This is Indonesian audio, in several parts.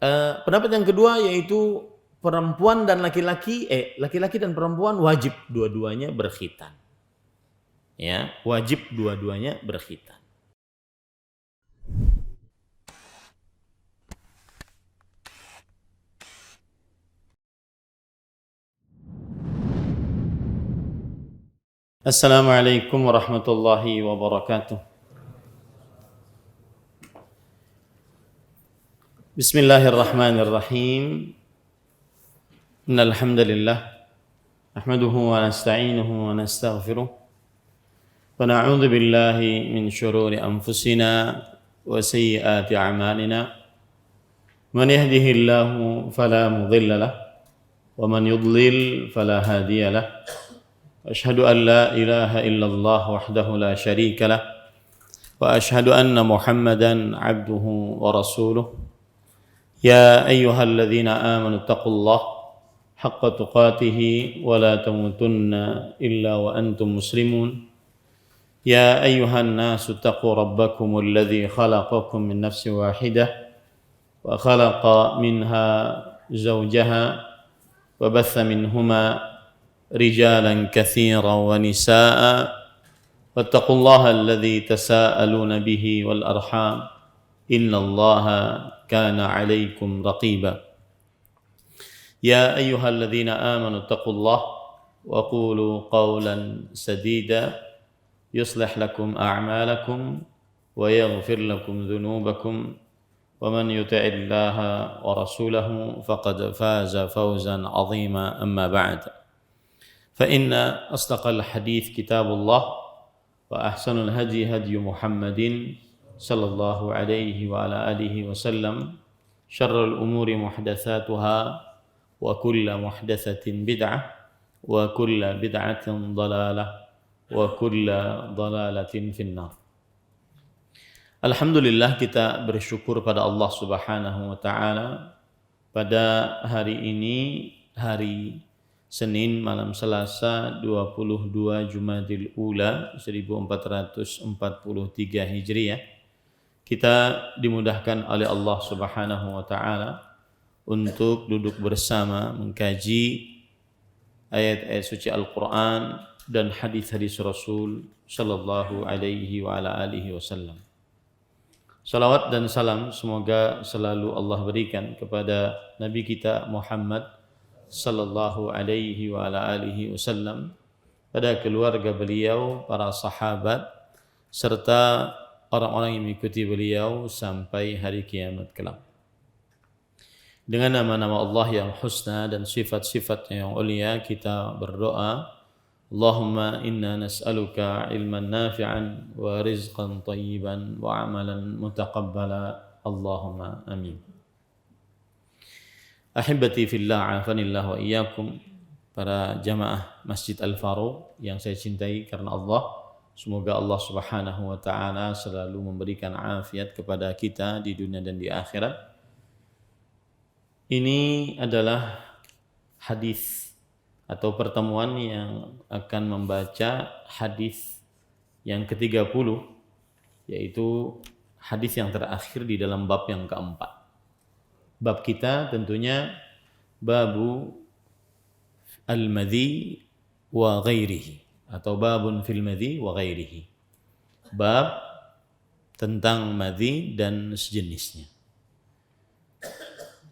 Pendapat yang kedua yaitu perempuan dan laki-laki dan perempuan wajib dua-duanya berkhitan. Ya, wajib dua-duanya berkhitan. Assalamualaikum warahmatullahi wabarakatuh. Bismillahirrahmanirrahim. Innal hamdalillah nahmaduhu wa nasta'inuhu wa nastaghfiruh wa na'udzu billahi min shururi anfusina wa sayyiati a'malina. Man yahdihillahu fala mudilla lahu wa man yudlil fala hadiya lahu. Asyhadu an la ilaha illallah wahdahu la syarika lah wa asyhadu anna Muhammadan abduhu wa rasuluh. Ya ayyuhalladzina amanu taqullaha haqqa tuqatih wa la tamutunna illa wa antum muslimun. Ya ayyuhan nasu taqu rabbakumul ladzi khalaqakum min nafsin wahidah wa khalaqa minha zawjaha wa batha minhuma rijalan katsiran wa nisaa wattaqullaha alladzi tasaaluna bihi wal arham innallaha kana 'alaikum raqiba. Ya ayyuhalladzina amanu taqullaha wa qulu qawlan sadida yuslih lakum a'malakum wa yaghfir lakum dhunubakum wa man yuti'illaha wa rasulahu faqad faza fawzan 'azima. Amma ba'd. Fa inna asdaqal hadits kitabullah wa ahsanul hadi hadi Muhammadin sallallahu alaihi wa ala alihi wasallam. Syarrul umuri muhdatsatuha wa kullu muhdatsatin bid'ah wa kullu bid'atin dhalalah wa kullu dhalalatin finnar. Alhamdulillah, kita bersyukur pada Allah Subhanahu wa taala pada hari ini, hari Senin malam Selasa 22 Jumadil Ula 1443 Hijriah. Kita dimudahkan oleh Allah Subhanahu wa taala untuk duduk bersama mengkaji ayat-ayat suci Al-Qur'an dan hadis-hadis Rasul sallallahu alaihi wa ala alihi wasallam. Salawat dan salam semoga selalu Allah berikan kepada Nabi kita Muhammad sallallahu alaihi wa ala alihi wasallam, pada keluarga beliau, para sahabat, serta orang-orang yang mengikuti beliau sampai hari kiamat kelak. Dengan nama-nama Allah yang husna dan sifat-sifatnya yang ulia, kita berdoa, Allahumma inna nas'aluka ilman nafi'an wa rizqan tayyiban wa amalan mutaqabbala. Allahumma amin. Ahibati fillah, afanillah wa iyyakum, para jamaah Masjid Al-Faruq yang saya cintai karena Allah. Semoga Allah Subhanahu wa taala selalu memberikan afiat kepada kita di dunia dan di akhirat. Ini adalah hadis atau pertemuan yang akan membaca hadis yang ke-30, yaitu hadis yang terakhir di dalam bab yang keempat. Bab kita tentunya babu al-madhi wa ghairihi, atau babun fil madhi wa ghairihi. Bab tentang madhi dan sejenisnya.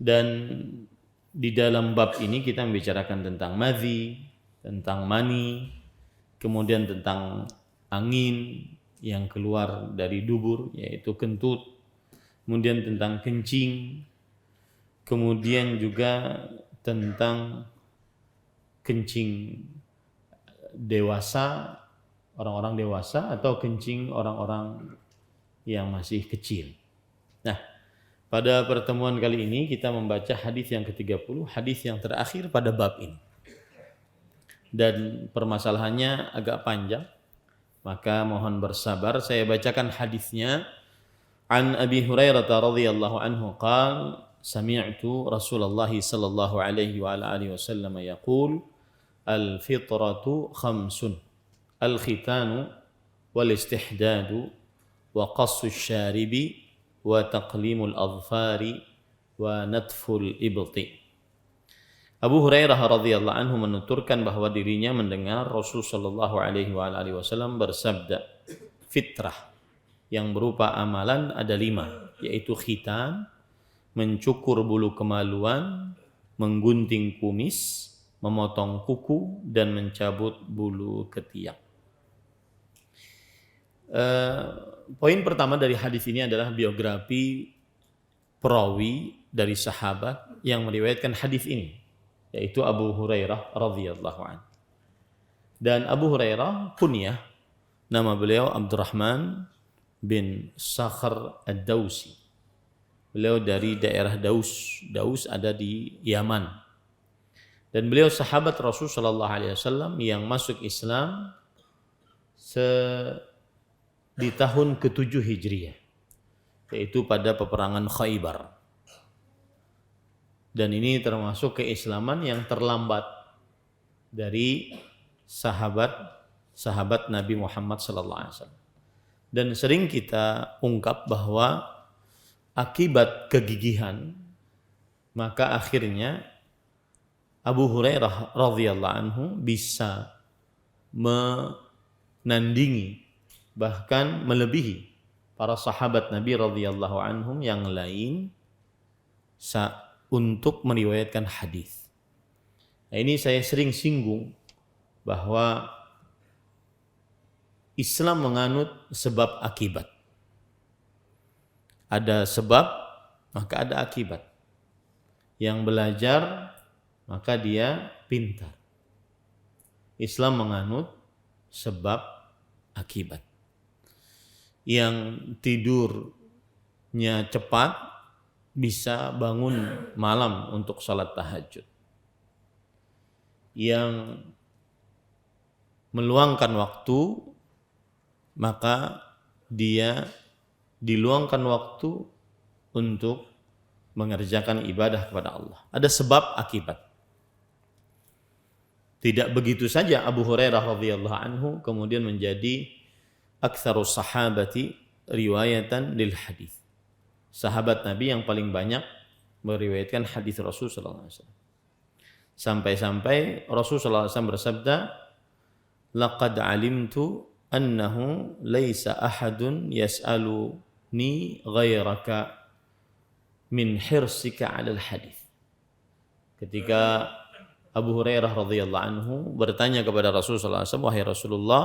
Dan di dalam bab ini kita membicarakan tentang madhi, tentang mani, kemudian tentang angin yang keluar dari dubur yaitu kentut, kemudian tentang kencing, kemudian juga tentang kencing dewasa, orang-orang dewasa, atau kencing orang-orang yang masih kecil. Nah, pada pertemuan kali ini kita membaca hadis yang ke-30, hadis yang terakhir pada bab ini. Dan permasalahannya agak panjang, maka mohon bersabar. Saya bacakan hadisnya. An Abi Hurairah radhiyallahu anhu qala sami'tu Rasulullah sallallahu alaihi wa ala alihi wasallam yaqul al-fitratu khamsun al-khitanu wal istihdadu wa qassu syaribi wa taqlimul adfari wa natful ibti. Abu Hurairah radhiyallahu anhu menuturkan bahwa dirinya mendengar Rasul sallallahu alaihi wasallam bersabda, fitrah yang berupa amalan ada 5, yaitu khitan, mencukur bulu kemaluan, menggunting kumis, memotong kuku, dan mencabut bulu ketiak. Poin pertama dari hadis ini adalah biografi perawi dari sahabat yang meriwayatkan hadis ini, yaitu Abu Hurairah radhiyallahu anhu. Dan Abu Hurairah kunyah, nama beliau Abdurrahman bin Sakhr ad-Dausi. Beliau dari daerah Daus. Daus ada di Yaman. Dan beliau sahabat Rasul sallallahu alaihi wasallam yang masuk Islam di tahun ke-7 Hijriah, yaitu pada peperangan Khaybar. Dan ini termasuk keislaman yang terlambat dari sahabat Nabi Muhammad sallallahu alaihi wasallam. Dan sering kita ungkap bahwa akibat kegigihan maka akhirnya Abu Hurairah radhiyallahu anhu bisa menandingi bahkan melebihi para sahabat Nabi radhiyallahu anhum yang lain untuk meriwayatkan hadis. Nah, ini saya sering singgung bahwa Islam menganut sebab akibat. Ada sebab, maka ada akibat. Yang belajar, maka dia pintar. Islam menganut sebab akibat. Yang tidurnya cepat bisa bangun malam untuk salat tahajud. Yang meluangkan waktu, maka dia diluangkan waktu untuk mengerjakan ibadah kepada Allah. Ada sebab akibat. Tidak begitu saja Abu Hurairah radhiyallahu anhu kemudian menjadi aktsarus sahabati riwayatan lil hadis. Sahabat Nabi yang paling banyak meriwayatkan hadis Rasul sallallahu alaihi wasallam. Sampai-sampai Rasul sallallahu alaihi wasallam bersabda, "Laqad alimtu annahu laisa ahadun yas'aluni ghairaka min hirsika 'alal hadis." Ketika Abu Hurairah radhiyallahu anhu bertanya kepada Rasul sallallahu alaihi wasallam, "Wahai Rasulullah,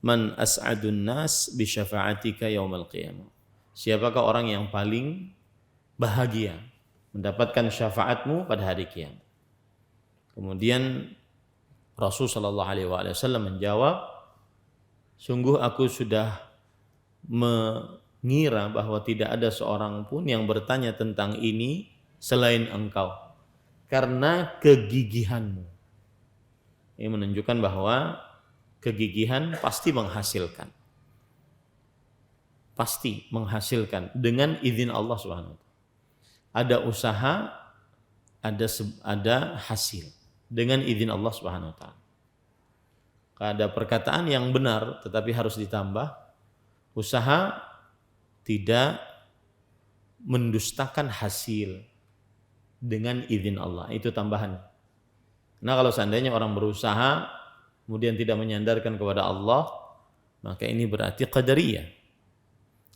man as'adun nas bi syafa'atika yaumal qiyamah?" Siapakah orang yang paling bahagia mendapatkan syafaatmu pada hari kiamat? Kemudian Rasul sallallahu alaihi wasallam menjawab, "Sungguh aku sudah mengira bahwa tidak ada seorang pun yang bertanya tentang ini selain engkau karena kegigihanmu." Ini menunjukkan bahwa kegigihan pasti menghasilkan. Pasti menghasilkan dengan izin Allah Subhanahu wa taala. Ada usaha, ada hasil dengan izin Allah Subhanahu wa taala. Ada perkataan yang benar tetapi harus ditambah. Usaha tidak mendustakan hasil dengan izin Allah. Itu tambahan. Nah, kalau seandainya orang berusaha kemudian tidak menyandarkan kepada Allah, maka ini berarti qadariyah.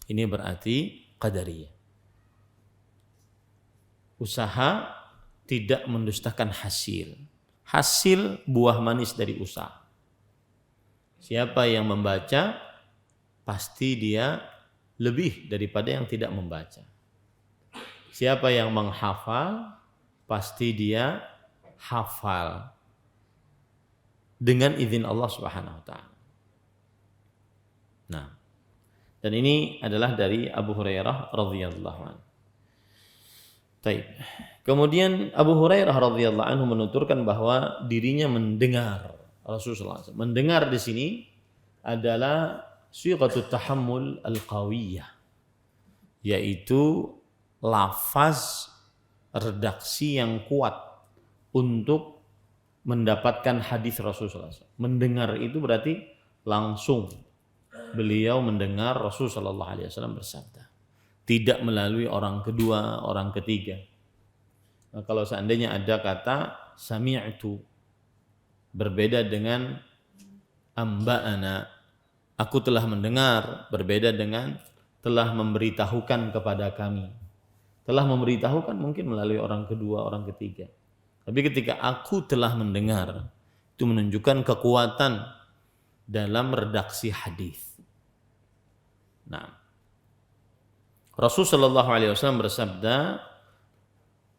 Ini berarti qadariyah. Usaha tidak mendustakan hasil. Hasil buah manis dari usaha. Siapa yang membaca, pasti dia lebih daripada yang tidak membaca. Siapa yang menghafal, pasti dia hafal dengan izin Allah Subhanahu wa taala. Nah, dan ini adalah dari Abu Hurairah radhiyallahu anhu. Baik. Kemudian Abu Hurairah radhiyallahu anhu menuturkan bahwa dirinya mendengar Rasulullah SAW. Mendengar di sini adalah sighatut tahammul al-qawiyah, yaitu lafaz redaksi yang kuat untuk mendapatkan hadis Rasulullah SAW. Mendengar itu berarti langsung beliau mendengar Rasul sallallahu alaihi wasallam bersabda. Tidak melalui orang kedua, orang ketiga. Nah, kalau seandainya ada kata sami'tu berbeda dengan amba'ana, aku telah mendengar, berbeda dengan telah memberitahukan kepada kami. Telah memberitahukan mungkin melalui orang kedua, orang ketiga. Tapi ketika aku telah mendengar, itu menunjukkan kekuatan dalam redaksi hadis. Nah, Rasulullah sallallahu alaihi wasallam bersabda,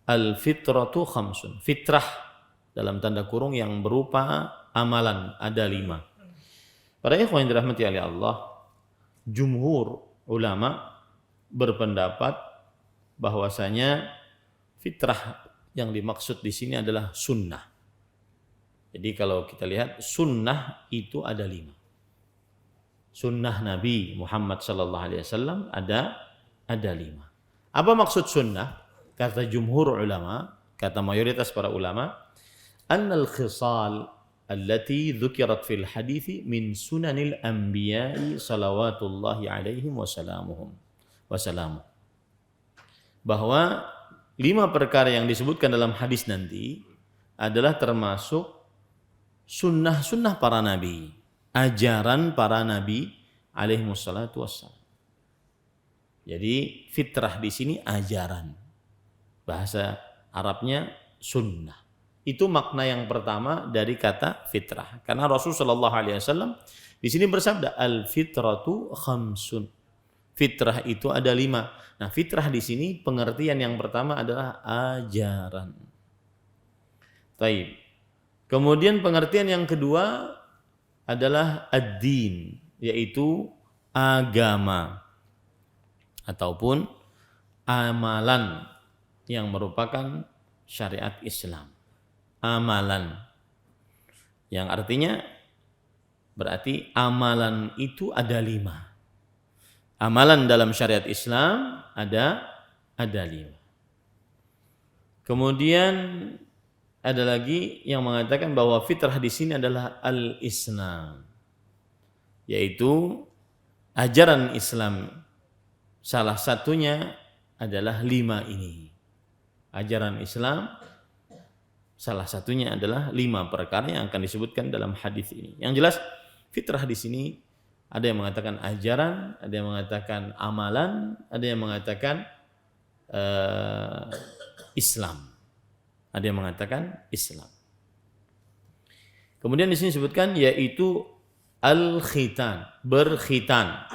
al-fitratu khamsun. Fitrah dalam tanda kurung yang berupa amalan ada 5. Para ikhwan yang dirahmati oleh Allah, jumhur ulama berpendapat bahwasanya fitrah yang dimaksud di sini adalah sunnah. Jadi kalau kita lihat sunnah itu ada 5. Sunnah Nabi Muhammad sallallahu alaihi wasallam ada 5. Apa maksud sunnah? Kata jumhur ulama, kata mayoritas para ulama, annal khisal allati dzukirat fil hadithi min sunanil anbiya'i salawatullahi alaihim wasallamuhum. Bahwa 5 perkara yang disebutkan dalam hadis nanti adalah termasuk sunnah-sunnah para nabi, ajaran para nabi alaihi wassalatu wassalam. Jadi fitrah di sini ajaran. Bahasa Arabnya sunnah. Itu makna yang pertama dari kata fitrah. Karena Rasulullah sallallahu alaihi wasallam di sini bersabda al-fitratu khamsun. Fitrah itu ada 5. Nah, fitrah di sini pengertian yang pertama adalah ajaran. Taib. Kemudian pengertian yang kedua adalah ad-din, yaitu agama ataupun amalan yang merupakan syariat Islam. Amalan yang artinya berarti amalan itu ada 5. Amalan dalam syariat Islam ada 5. Kemudian ada lagi yang mengatakan bahwa fitrah di sini adalah al-Islam, yaitu ajaran Islam. Salah satunya adalah 5 ini. Ajaran Islam salah satunya adalah 5 perkara yang akan disebutkan dalam hadis ini. Yang jelas fitrah di sini ada yang mengatakan ajaran, ada yang mengatakan amalan, ada yang mengatakan Islam. Ada yang mengatakan Islam. Kemudian di sini disebutkan yaitu al-khitan, berkhitan.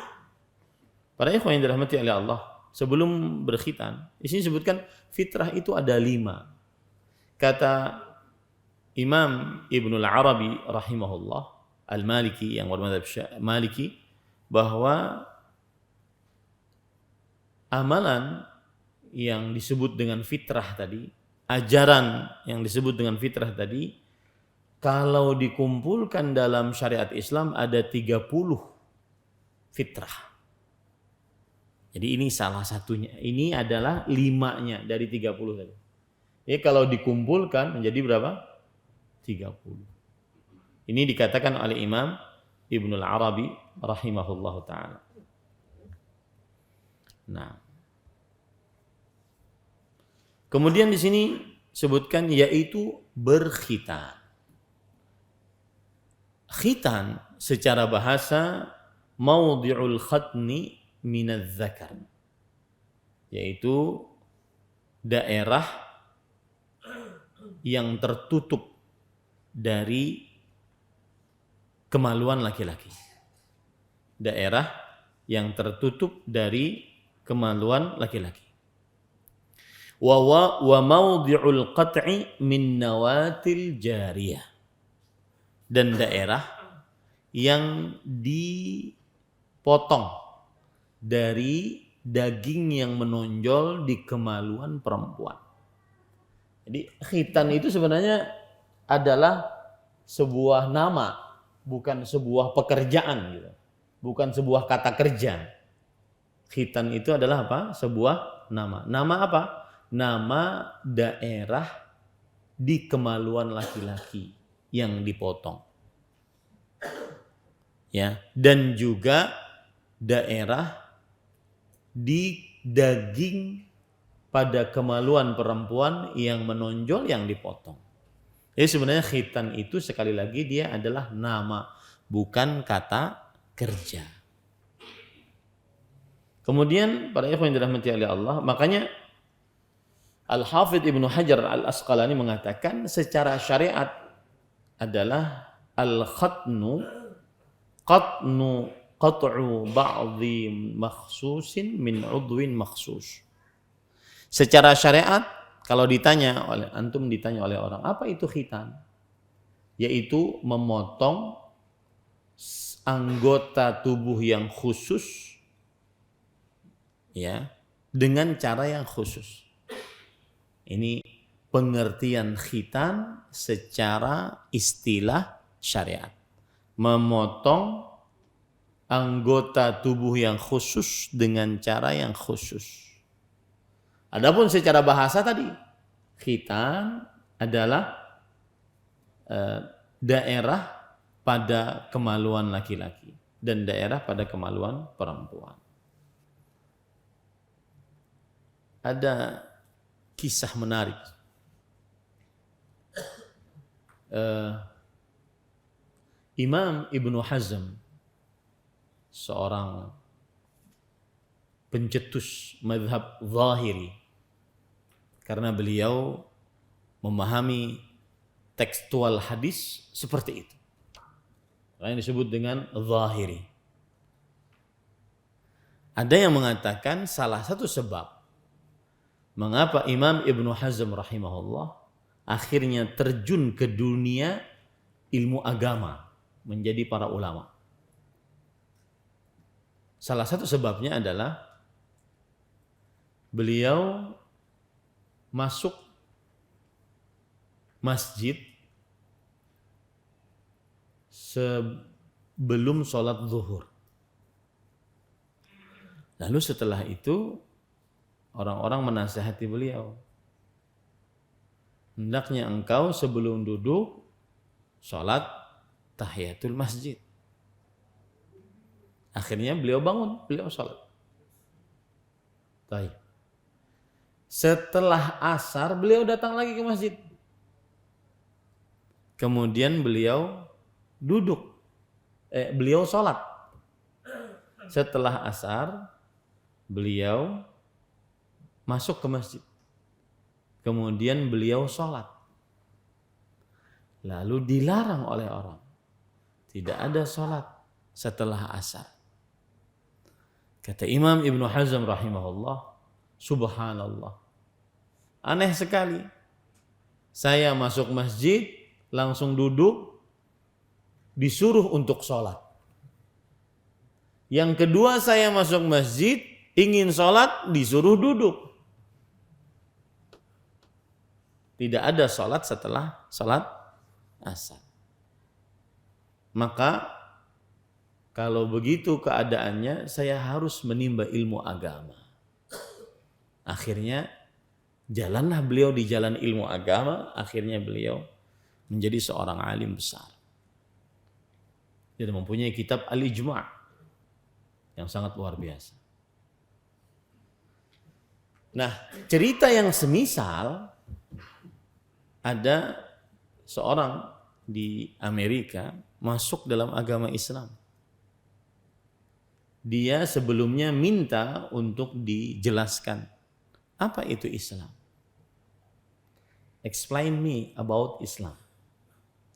Para ikhwan yang dirahmati oleh Allah, sebelum berkhitan, di sini disebutkan fitrah itu ada 5. Kata Imam Ibnul Arabi rahimahullah, Al-Maliki yang bermadzhab Maliki, bahwa amalan yang disebut dengan fitrah tadi, ajaran yang disebut dengan fitrah tadi, kalau dikumpulkan dalam syariat Islam ada 30 fitrah. Jadi ini salah satunya. Ini adalah 5-nya dari 30 tadi. Jadi kalau dikumpulkan menjadi berapa? 30. Ini dikatakan oleh Imam Ibnul Arabi rahimahullahu ta'ala. Nah. Kemudian di sini sebutkan yaitu berkhitan. Khitan secara bahasa maudhi'ul khatni minadz zakar, yaitu daerah yang tertutup dari kemaluan laki-laki. Daerah yang tertutup dari kemaluan laki-laki. Wa maudhi'ul qat'i min nawatil jariyah. Dan daerah yang dipotong dari daging yang menonjol di kemaluan perempuan. Jadi khitan itu sebenarnya adalah sebuah nama, bukan sebuah pekerjaan gitu. Bukan sebuah kata kerja. Khitan itu adalah apa? Sebuah nama. Nama apa? Nama daerah di kemaluan laki-laki yang dipotong. Ya, dan juga daerah di daging pada kemaluan perempuan yang menonjol yang dipotong. Jadi sebenarnya khitan itu sekali lagi dia adalah nama, bukan kata kerja. Kemudian para ikhwan yang dirahmati oleh Allah, makanya Al-Hafidz Ibnu Hajar Al-Asqalani mengatakan secara syariat adalah al-khatnu qat'u ba'dhi makhsusin min udwin makhsus. Secara syariat kalau ditanya oleh orang, apa itu khitan? Yaitu memotong anggota tubuh yang khusus ya dengan cara yang khusus. Ini pengertian khitan secara istilah syariat. Memotong anggota tubuh yang khusus dengan cara yang khusus. Adapun secara bahasa tadi, khitan adalah daerah pada kemaluan laki-laki dan daerah pada kemaluan perempuan. Ada kisah menarik. Imam Ibnu Hazm, seorang pencetus mazhab Zahiri, karena beliau memahami tekstual hadis seperti itu, yang disebut dengan Zahiri. Ada yang mengatakan salah satu sebab mengapa Imam Ibnu Hazm rahimahullah akhirnya terjun ke dunia ilmu agama, menjadi para ulama. Salah satu sebabnya adalah beliau masuk masjid sebelum sholat zuhur. Lalu setelah itu orang-orang menasihati beliau, hendaknya engkau sebelum duduk sholat tahiyatul masjid. Akhirnya beliau bangun, beliau sholat. Baik. Setelah asar beliau datang lagi ke masjid. Kemudian beliau duduk, beliau sholat. Setelah asar beliau masuk ke masjid. Kemudian beliau sholat. Lalu dilarang oleh orang. Tidak ada sholat setelah asar. Kata Imam Ibnu Hazm rahimahullah, subhanallah, aneh sekali. Saya masuk masjid, langsung duduk, disuruh untuk sholat. Yang kedua saya masuk masjid, ingin sholat, disuruh duduk. Tidak ada sholat setelah sholat asar. Maka kalau begitu keadaannya, saya harus menimba ilmu agama. Akhirnya jalanlah beliau di jalan ilmu agama. Akhirnya beliau menjadi seorang alim besar. Dia mempunyai kitab Al-Ijma' yang sangat luar biasa. Nah, cerita yang semisal, ada seorang di Amerika masuk dalam agama Islam. Dia sebelumnya minta untuk dijelaskan apa itu Islam. Explain me about Islam.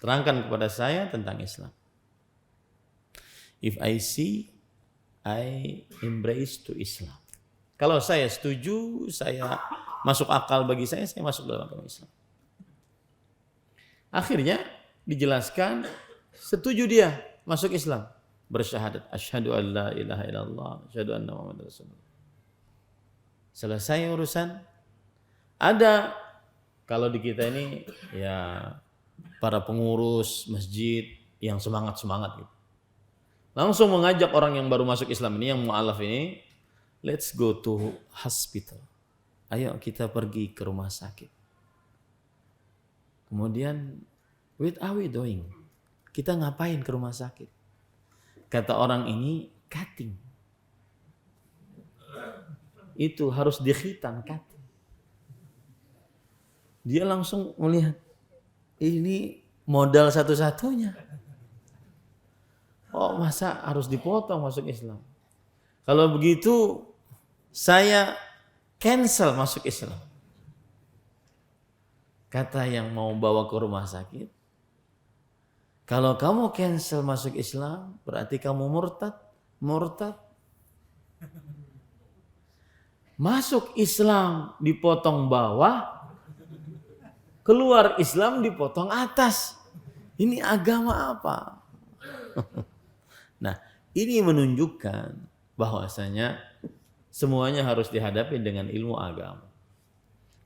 Terangkan kepada saya tentang Islam. If I see, I embrace to Islam. Kalau saya setuju, saya masuk akal bagi saya masuk dalam agama Islam. Akhirnya dijelaskan, setuju dia masuk Islam. Bersyahadat, asyhadu an la ilaha illallah, asyhadu anna Muhammadar Rasulullah. Selesai urusan. Ada, kalau di kita ini ya para pengurus masjid yang semangat-semangat gitu. Langsung mengajak orang yang baru masuk Islam ini, yang mu'alaf ini, let's go to hospital. Ayo kita pergi ke rumah sakit. Kemudian, what are we doing? Kita ngapain ke rumah sakit? Kata orang ini, cutting. Itu harus dikhitan, cutting. Dia langsung melihat ini modal satu-satunya. Oh, masa harus dipotong masuk Islam? Kalau begitu saya cancel masuk Islam. Kata yang mau bawa ke rumah sakit, kalau kamu cancel masuk Islam, berarti kamu murtad. Masuk Islam dipotong bawah, keluar Islam dipotong atas. Ini agama apa? Nah, ini menunjukkan bahwasanya semuanya harus dihadapi dengan ilmu agama.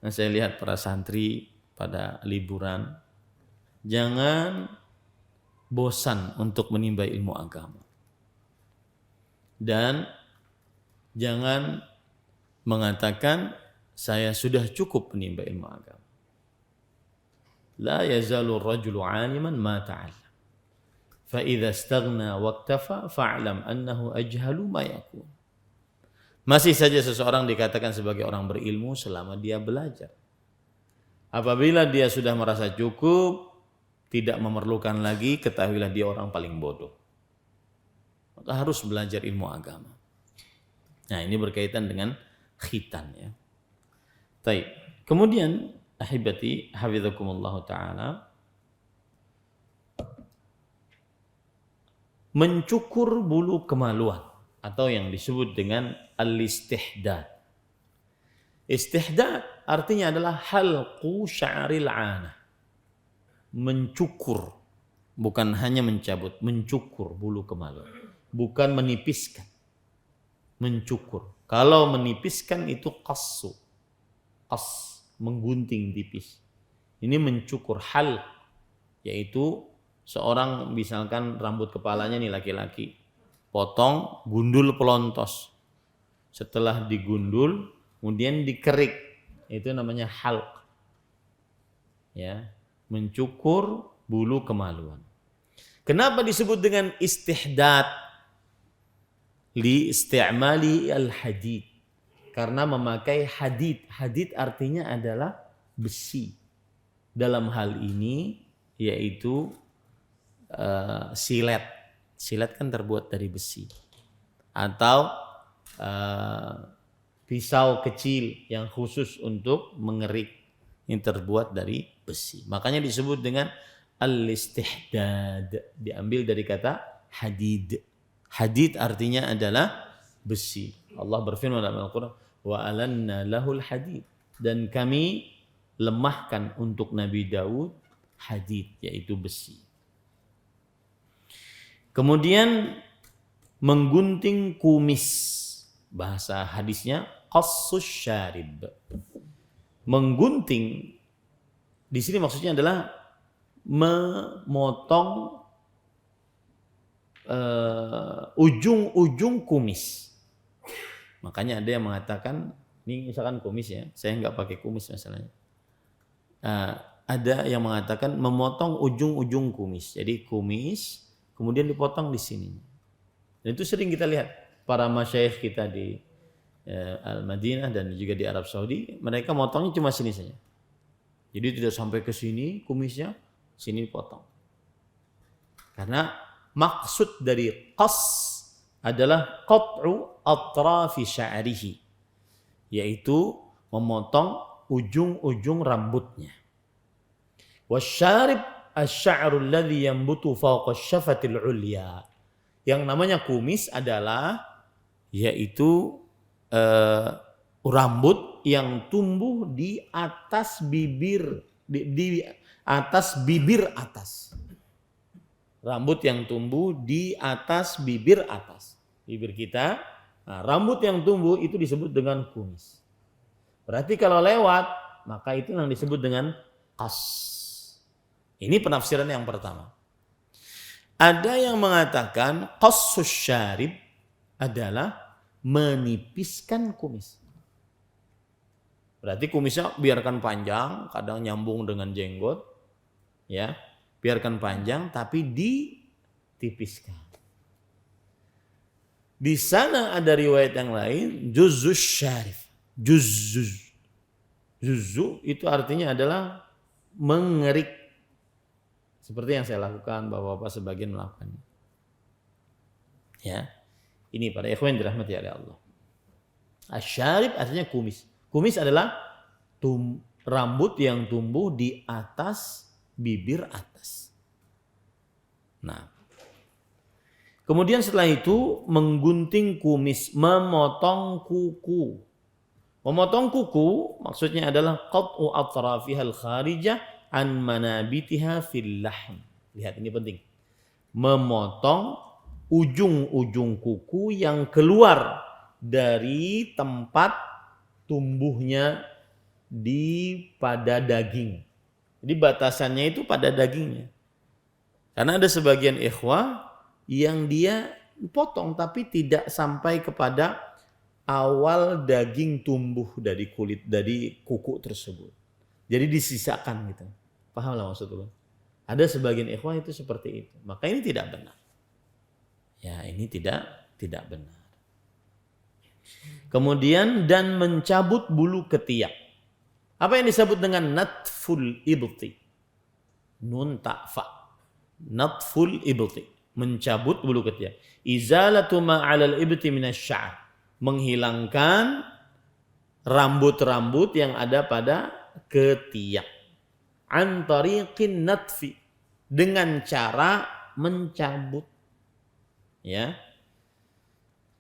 Nah, saya lihat para santri pada liburan, jangan bosan untuk menimba ilmu agama. Dan jangan mengatakan saya sudah cukup menimba ilmu agama. La yazalu rajulu 'aliman ma ta'allam. Fa idza istaghna waqtafa fa'lam annahu ajhalu ma yakun. Masih saja seseorang dikatakan sebagai orang berilmu selama dia belajar. Apabila dia sudah merasa cukup, tidak memerlukan lagi, ketahuilah dia orang paling bodoh. Maka harus belajar ilmu agama. Nah, ini berkaitan dengan khitan ya. Baik. Kemudian ahibati hafizakumullah taala, mencukur bulu kemaluan atau yang disebut dengan al-istihdad. Istihdad artinya adalah halqu sya'ril 'anah. Mencukur, bukan hanya mencabut, mencukur bulu kemaluan, bukan menipiskan. Mencukur. Kalau menipiskan itu qassu. Qas, menggunting tipis. Ini mencukur halq, yaitu seorang misalkan rambut kepalanya nih laki-laki, potong, gundul pelontos. Setelah digundul, kemudian dikerik, itu namanya halq. Ya, mencukur bulu kemaluan. Kenapa disebut dengan istihdad? Li isti'mali al-hadid. Karena memakai hadid. Hadid artinya adalah besi. Dalam hal ini yaitu silet. Silet kan terbuat dari besi. Atau pisau kecil yang khusus untuk mengerik, yang terbuat dari besi. Makanya disebut dengan al-istihdad. Diambil dari kata hadid. Hadid artinya adalah besi. Allah berfirman dalam Al-Quran, wa alanna lahul hadid. Dan kami lemahkan untuk Nabi Daud hadid, yaitu besi. Kemudian menggunting kumis. Bahasa hadisnya qassus syarib. Menggunting di sini maksudnya adalah memotong ujung-ujung kumis. Makanya ada yang mengatakan, ini misalkan kumis ya, saya nggak pakai kumis masalahnya. Ada yang mengatakan memotong ujung-ujung kumis. Jadi kumis kemudian dipotong di sini. Dan itu sering kita lihat para masyayikh kita di Al-Madinah dan juga di Arab Saudi, mereka motongnya cuma sini saja. Jadi tidak sampai ke sini kumisnya, sini potong. Karena maksud dari qas adalah qat'u atrafi sya'rihi, yaitu memotong ujung-ujung rambutnya. Wasyarib asy-sya'ru alladhi yanbutu fawqa asy-syafatil 'ulya. Yang namanya kumis adalah yaitu rambut yang tumbuh di atas bibir, di atas bibir atas. Rambut yang tumbuh di atas bibir atas. Bibir kita, nah, rambut yang tumbuh itu disebut dengan kumis. Berarti kalau lewat, maka itu yang disebut dengan qas. Ini penafsiran yang pertama. Ada yang mengatakan qassus syarib adalah menipiskan kumis. Berarti kumisnya biarkan panjang, kadang nyambung dengan jenggot, ya. Biarkan panjang tapi ditipiskan. Di sana ada riwayat yang lain, juzus syarif. Juzus Zuzu itu artinya adalah mengerik. Seperti yang saya lakukan, bapak-bapak sebagian melakukannya. Ya. Ini para ikhwan dirahmati oleh Allah. Asyarib artinya kumis. Kumis adalah rambut yang tumbuh di atas bibir atas. Nah, kemudian setelah itu menggunting kumis, memotong kuku. Memotong kuku maksudnya adalah qat'u atrafihal kharijah an manabitiha fil lahm. Lihat ini penting. Memotong ujung-ujung kuku yang keluar dari tempat tumbuhnya pada daging. Jadi batasannya itu pada dagingnya. Karena ada sebagian ikhwah yang dia potong tapi tidak sampai kepada awal daging tumbuh dari kulit, dari kuku tersebut. Jadi disisakan gitu. Paham lah maksudnya? Ada sebagian ikhwah itu seperti itu. Maka ini tidak benar. Ya, ini tidak benar. Kemudian dan mencabut bulu ketiak. Apa yang disebut dengan natful ibti? Nun ta fa. Natful ibti, mencabut bulu ketiak. Izalatu ma 'alal ibti minasy-sya'r. Menghilangkan rambut-rambut yang ada pada ketiak. An tariqin natfi, dengan cara mencabut. Ya.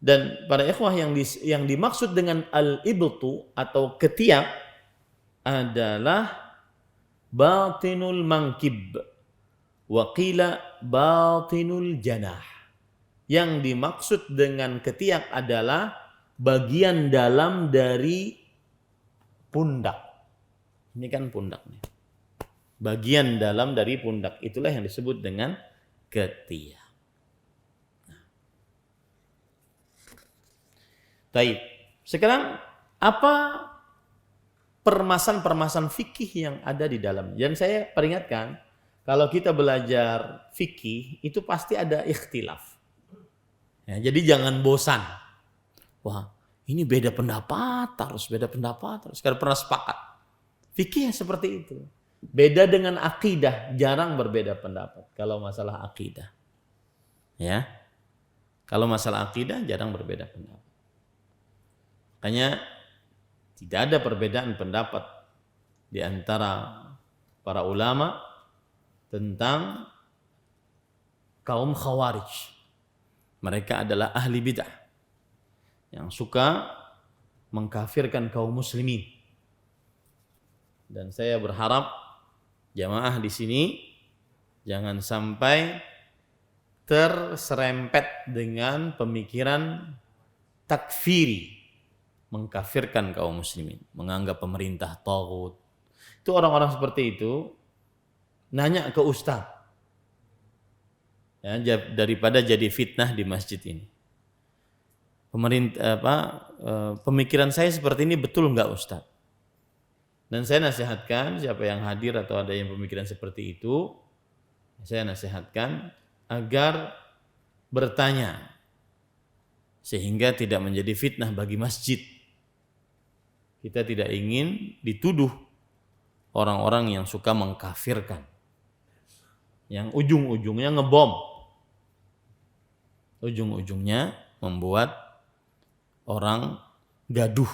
Dan para ikhwah yang dimaksud dengan al-ibtu atau ketiak adalah batinul mankib wa qila batinul janah. Yang dimaksud dengan ketiak adalah bagian dalam dari pundak. Ini kan pundaknya. Bagian dalam dari pundak itulah yang disebut dengan ketiak. Baik. Sekarang apa permasalahan fikih yang ada di dalam? Dan saya peringatkan, kalau kita belajar fikih itu pasti ada ikhtilaf. Ya, jadi jangan bosan. Wah, ini beda pendapat, harus beda pendapat, harus karena pernah sepakat. Fikih seperti itu. Beda dengan akidah, jarang berbeda pendapat kalau masalah akidah. Ya. Kalau masalah akidah jarang berbeda pendapat. Makanya tidak ada perbedaan pendapat di antara para ulama tentang kaum Khawarij. Mereka adalah ahli bid'ah yang suka mengkafirkan kaum muslimin. Dan saya berharap jamaah di sini jangan sampai terserempet dengan pemikiran takfiri, mengkafirkan kaum muslimin, menganggap pemerintah taghut. Itu orang-orang seperti itu nanya ke ustaz. Ya, daripada jadi fitnah di masjid ini. Pemikiran saya seperti ini betul enggak ustaz? Dan saya nasihatkan siapa yang hadir atau ada yang pemikiran seperti itu, saya nasihatkan agar bertanya sehingga tidak menjadi fitnah bagi masjid. Kita tidak ingin dituduh orang-orang yang suka mengkafirkan, yang ujung-ujungnya ngebom, ujung-ujungnya membuat orang gaduh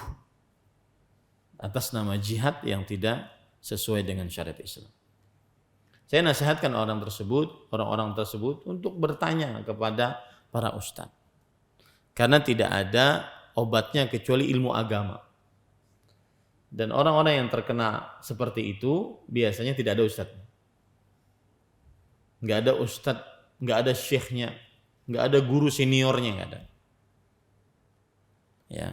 atas nama jihad yang tidak sesuai dengan syariat Islam. Saya nasihatkan orang-orang tersebut untuk bertanya kepada para ustadz. Karena tidak ada obatnya kecuali ilmu agama. Dan orang-orang yang terkena seperti itu biasanya tidak ada ustadznya. Enggak ada ustadz, enggak ada syekhnya, enggak ada guru seniornya, enggak ada. Ya.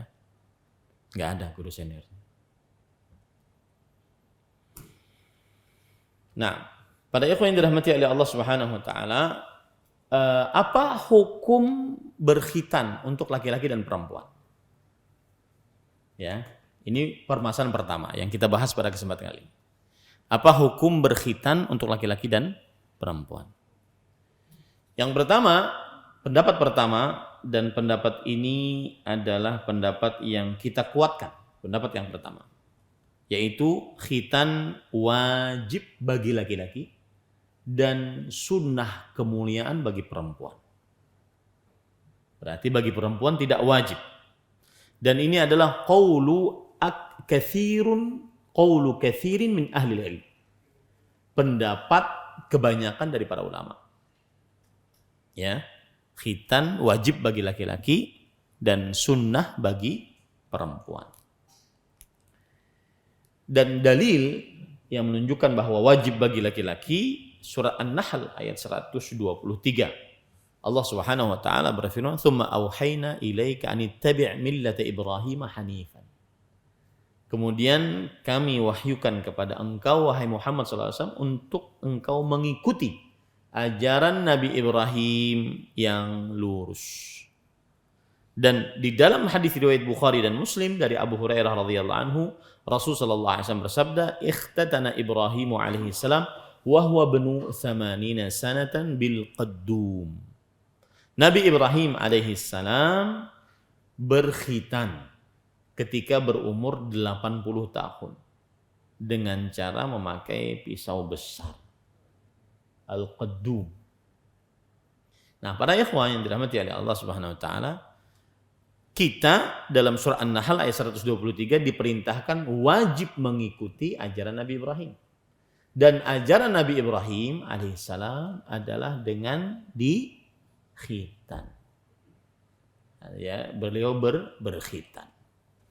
Enggak ada guru seniornya. Nah, pada ikhwan yang dirahmati oleh Allah Subhanahu wa taala, apa hukum berkhitan untuk laki-laki dan perempuan? Ya, ini permasalahan pertama yang kita bahas pada kesempatan kali ini. Apa hukum berkhitan untuk laki-laki dan perempuan? Yang pertama, pendapat pertama, dan pendapat ini adalah pendapat yang kita kuatkan. Pendapat yang pertama. yaitu khitan wajib bagi laki-laki dan sunnah kemuliaan bagi perempuan. Berarti bagi perempuan tidak wajib. Dan ini adalah qawlu kathirin min ahli ilm. Pendapat kebanyakan dari para ulama. Ya, khitan wajib bagi laki-laki dan sunnah bagi perempuan. Dan dalil yang menunjukkan bahwa wajib bagi laki-laki surat An-Nahl ayat 123. Allah Subhanahu wa taala berfirman, "Tsumma auhayna ilaika an ittabi' millata Ibrahim hanifan." Kemudian kami wahyukan kepada engkau wahai Muhammad sallallahu alaihi wasallam untuk engkau mengikuti ajaran Nabi Ibrahim yang lurus. Dan di dalam hadis riwayat Bukhari dan Muslim dari Abu Hurairah radhiyallahu anhu, Rasul sallallahu alaihi wasallam bersabda, "Ikhtatana Ibrahim alaihi salam wa huwa ibnu 80 sanatan bil qaddum." Nabi Ibrahim alaihi salam berkhitan ketika berumur 80 tahun dengan cara memakai pisau besar. Al-qaddum. Nah, para ikhwan yang dirahmati oleh Allah Subhanahu wa taala, kita dalam surah An-Nahl ayat 123 diperintahkan wajib mengikuti ajaran Nabi Ibrahim. Dan ajaran Nabi Ibrahim alaihissalam adalah dengan dikhitan. Ya, beliau berkhitan.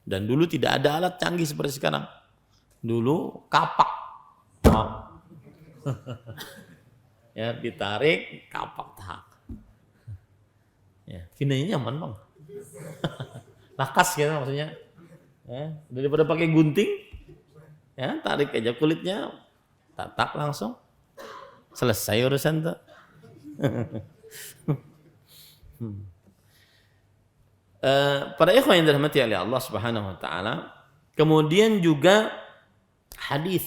Dan dulu tidak ada alat canggih seperti sekarang. Dulu kapak. Ya, ditarik, kapak tak. Ya, finanya nyaman, Bang. Lakas gitu maksudnya. Ya, daripada pakai gunting, ya, tarik aja kulitnya, tatak langsung. Selesai urusan tuh. Para ikhwan yang dirahmati oleh Allah Subhanahu wa taala, kemudian juga hadis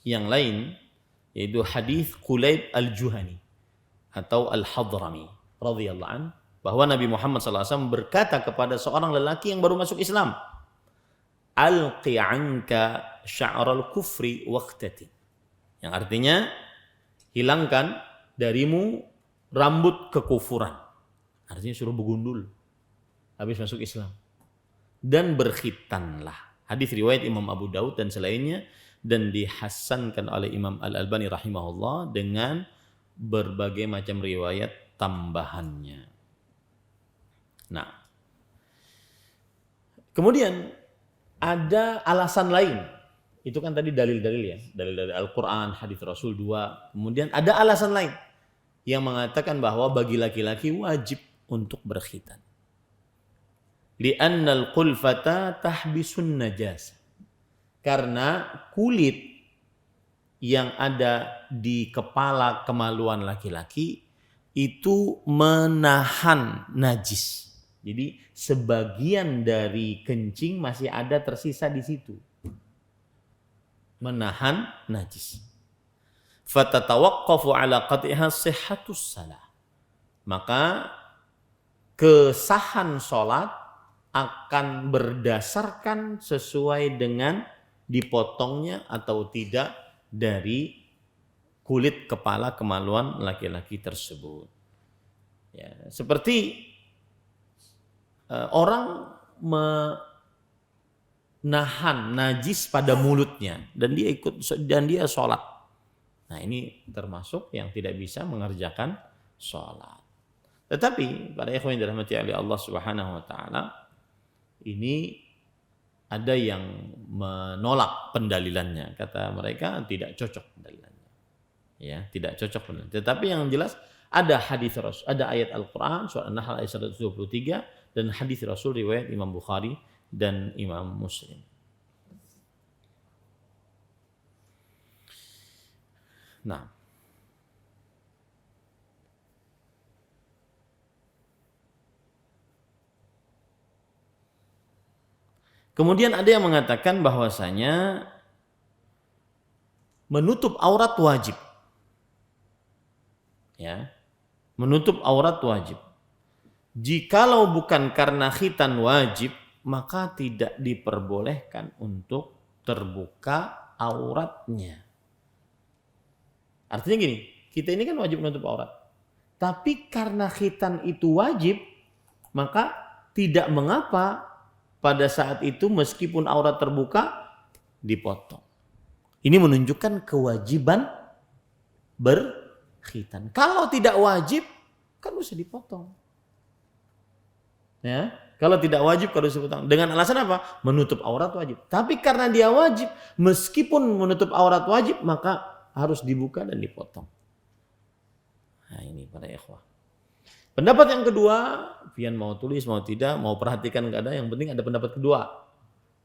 yang lain yaitu hadis Qulaib al-Juhani atau al-Hadrami radhiyallahu an, bahwa Nabi Muhammad SAW berkata kepada seorang lelaki yang baru masuk Islam, "Alqi 'anka sya'ral kufri waqtati." Yang artinya hilangkan darimu rambut kekufuran. Artinya suruh begundul habis masuk Islam. Dan berkhitanlah. Hadis riwayat Imam Abu Daud dan selainnya, dan dihasankan oleh Imam Al-Albani rahimahullah dengan berbagai macam riwayat tambahannya. Nah, kemudian ada alasan lain. Itu kan tadi dalil-dalil ya, dalil dari Al-Quran, hadis Rasul 2. Kemudian ada alasan lain yang mengatakan bahwa bagi laki-laki wajib untuk berkhitan. Li'annal qulfata tahbisun najas. Karena kulit yang ada di kepala kemaluan laki-laki itu menahan najis. Jadi sebagian dari kencing masih ada tersisa di situ. Menahan najis. Fatatawaqqafu ala qatiha sihhatus salah. Maka kesahan salat akan berdasarkan sesuai dengan dipotongnya atau tidak dari kulit kepala kemaluan laki-laki tersebut. Ya, seperti orang menahan najis pada mulutnya dan dia sholat. Nah, ini termasuk yang tidak bisa mengerjakan sholat. Tetapi para ikhwan yang dirahmati oleh Allah Subhanahu wa taala, ini ada yang menolak pendalilannya. Kata mereka tidak cocok pendalilannya. Ya, tidak cocok pendalilannya. Tetapi yang jelas ada hadis Rasul, ada ayat Al-Qur'an surah An-Nahl ayat 123 dan hadis Rasul riwayat Imam Bukhari dan Imam Muslim. Nah, kemudian ada yang mengatakan bahwasanya menutup aurat wajib. Ya. Menutup aurat wajib. Jikalau bukan karena khitan wajib, maka tidak diperbolehkan untuk terbuka auratnya. Artinya gini, kita ini kan wajib menutup aurat. Tapi karena khitan itu wajib, maka tidak mengapa pada saat itu meskipun aurat terbuka dipotong. Ini menunjukkan kewajiban berkhitan. Kalau tidak wajib kan bisa dipotong. Ya, kalau tidak wajib kalau dipotong. Dengan alasan apa? Menutup aurat wajib. Tapi karena dia wajib, meskipun menutup aurat wajib, maka harus dibuka dan dipotong. Nah, ini para ikhwah. Pendapat yang kedua, pian mau tulis mau tidak, mau perhatikan enggak ada, yang penting ada pendapat kedua.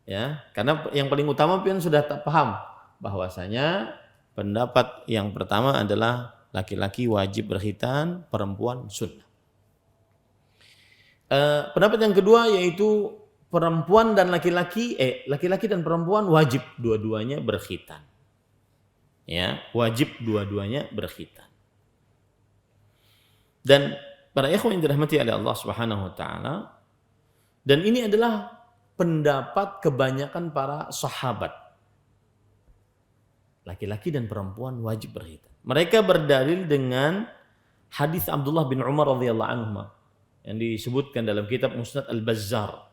Ya, karena yang paling utama pian sudah tak paham bahwasanya pendapat yang pertama adalah laki-laki wajib berkhitan, perempuan sunnah. Pendapat yang kedua yaitu perempuan dan laki-laki dan perempuan wajib dua-duanya berkhitan. Ya, wajib dua-duanya berkhitan. Dan para ikhwan yang dirahmati oleh Allah Subhanahu wa taala, dan ini adalah pendapat kebanyakan para sahabat. Laki-laki dan perempuan wajib berkhitan. Mereka berdalil dengan hadis Abdullah bin Umar radhiyallahu anhu yang disebutkan dalam kitab Musnad Al-Bazzar.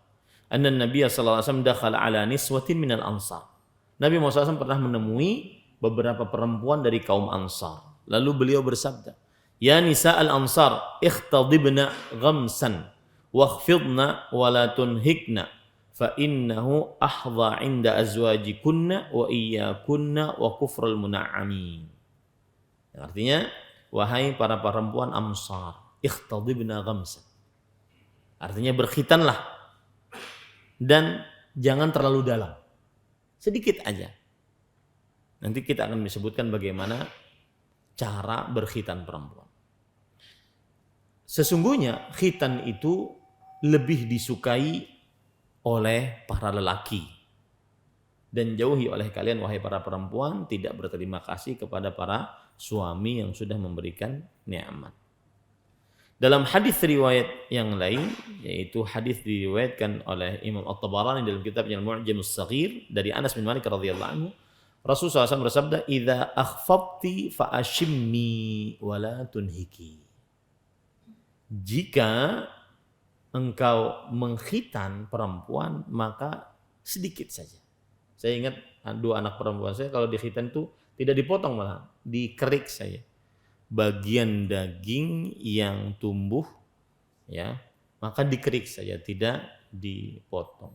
Anna Nabiy sallallahu alaihi wasallam dakhala ala niswatin minal ansar. Nabi Muhammad SAW pernah menemui beberapa perempuan dari kaum Ansar. Lalu beliau bersabda, "Ya nisa al-ansar, ikhtadibna ghamsan wakhfidna wa la tunhikna fa innahu ahdha 'inda azwajikunna wa iyyakunna wa kufrul muna'amin." Artinya, wahai para perempuan Ansar, ikhtadibna ghamsan. Artinya berkhitanlah dan jangan terlalu dalam. Sedikit aja. Nanti kita akan disebutkan bagaimana cara berkhitan perempuan. Sesungguhnya khitan itu lebih disukai oleh para lelaki. Dan jauhi oleh kalian wahai para perempuan tidak berterima kasih kepada para suami yang sudah memberikan nikmat. Dalam hadis riwayat yang lain, yaitu hadis diriwayatkan oleh Imam At-Tabarani dalam kitabnya Al-Mu'jam As-Saghir dari Anas bin Malik radhiyallahu anhu, Rasulullah SAW bersabda, "Idza akhfadti fa ashimmi wa la tunhiki." Jika engkau mengkhitan perempuan, maka sedikit saja. Saya ingat dua anak perempuan saya kalau dikhitan itu tidak dipotong malah, dikerik saja. Bagian daging yang tumbuh ya, maka dikerik saja, tidak dipotong.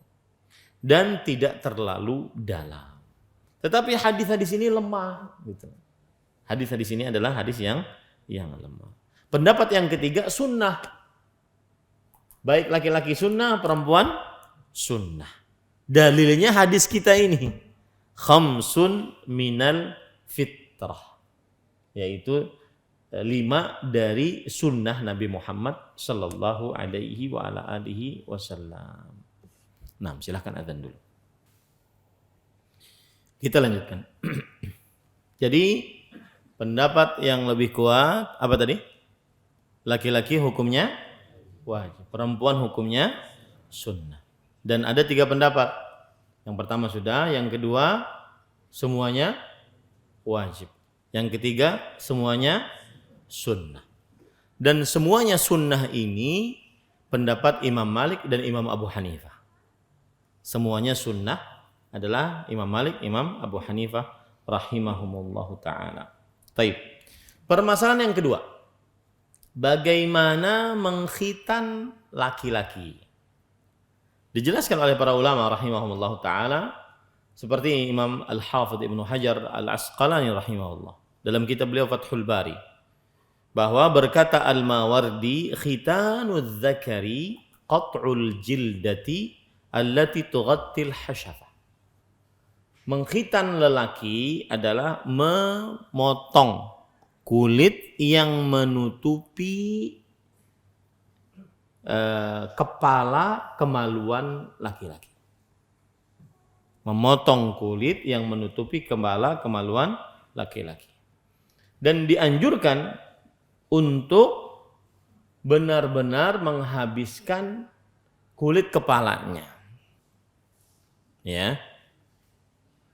Dan tidak terlalu dalam. Tetapi hadis-hadis ini lemah gitu. Hadis-hadis ini adalah hadis yang lemah. Pendapat yang ketiga sunnah. Baik laki-laki sunnah, perempuan sunnah. Dalilnya hadis kita ini. Khamsun minal fitrah. Yaitu 5 dari sunnah Nabi Muhammad sallallahu alaihi wa ala alihi wasallam. Nah, silahkan adzan dulu. Kita lanjutkan. Jadi pendapat yang lebih kuat apa tadi? Laki-laki hukumnya wajib, perempuan hukumnya sunnah. Dan ada 3 pendapat. Yang pertama sudah, yang kedua semuanya wajib. Yang ketiga semuanya sunnah. Dan semuanya sunnah ini pendapat Imam Malik dan Imam Abu Hanifah. Semuanya sunnah adalah Imam Malik, Imam Abu Hanifah rahimahumullahu ta'ala. Taib. Permasalahan yang kedua. Bagaimana mengkhitan laki-laki? Dijelaskan oleh para ulama rahimahumullahu ta'ala seperti Imam Al-Hafidh Ibnu Hajar Al-Asqalani rahimahullah dalam kitab beliau Fathul Bari, bahwa berkata Al-Mawardi, khitanuz zakari qat'ul jildati allati tughattil hasyafa. Mengkhitan lelaki adalah memotong kulit yang menutupi kepala kemaluan laki-laki. Memotong kulit yang menutupi kepala kemaluan laki-laki. Dan dianjurkan untuk benar-benar menghabiskan kulit kepalanya. Ya.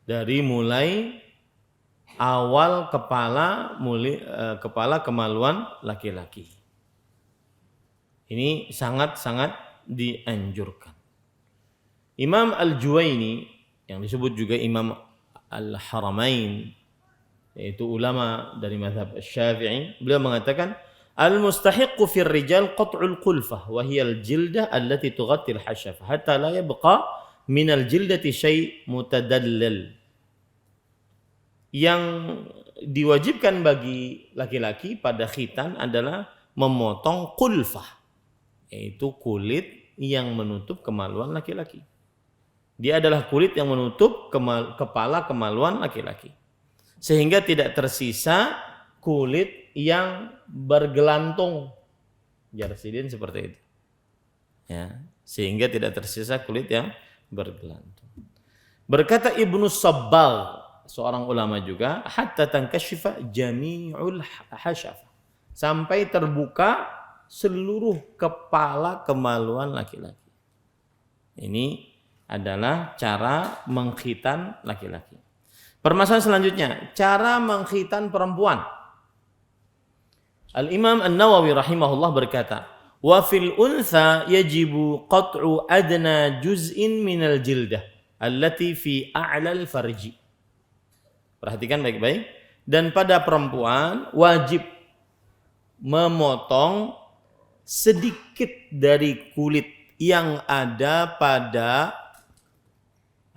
dari mulai awal kepala kemaluan laki-laki. Ini sangat-sangat dianjurkan. Imam Al-Juwaini yang disebut juga Imam Al-Haramain, yaitu ulama dari mazhab Syafi'i, beliau mengatakan al-mustahiqqu fir rijal qat'ul qulfah wa hiya al-jildah allati tughatti al-hashafah hatta la yabqa min al-jildati syai' mutadallal. Yang diwajibkan bagi laki-laki pada khitan adalah memotong qulfah, yaitu kulit yang menutup kemaluan laki-laki. Dia adalah kulit yang menutup kepala kemaluan laki-laki, sehingga tidak tersisa kulit yang bergelantung. Jarsidin seperti itu. Ya, sehingga tidak tersisa kulit yang bergelantung. Berkata Ibnu Sabbagh, seorang ulama juga, hatta tankashifa jami'ul hashaf, sampai terbuka seluruh kepala kemaluan laki-laki. Ini adalah cara mengkhitan laki-laki. Permasalahan selanjutnya, cara mengkhitan perempuan. Al-Imam An-Nawawi rahimahullah berkata, wa fil untha yajibu qat'u adna juz'in minal jildah allati fi a'lal farji. Perhatikan baik-baik. Dan pada perempuan wajib memotong sedikit dari kulit yang ada pada,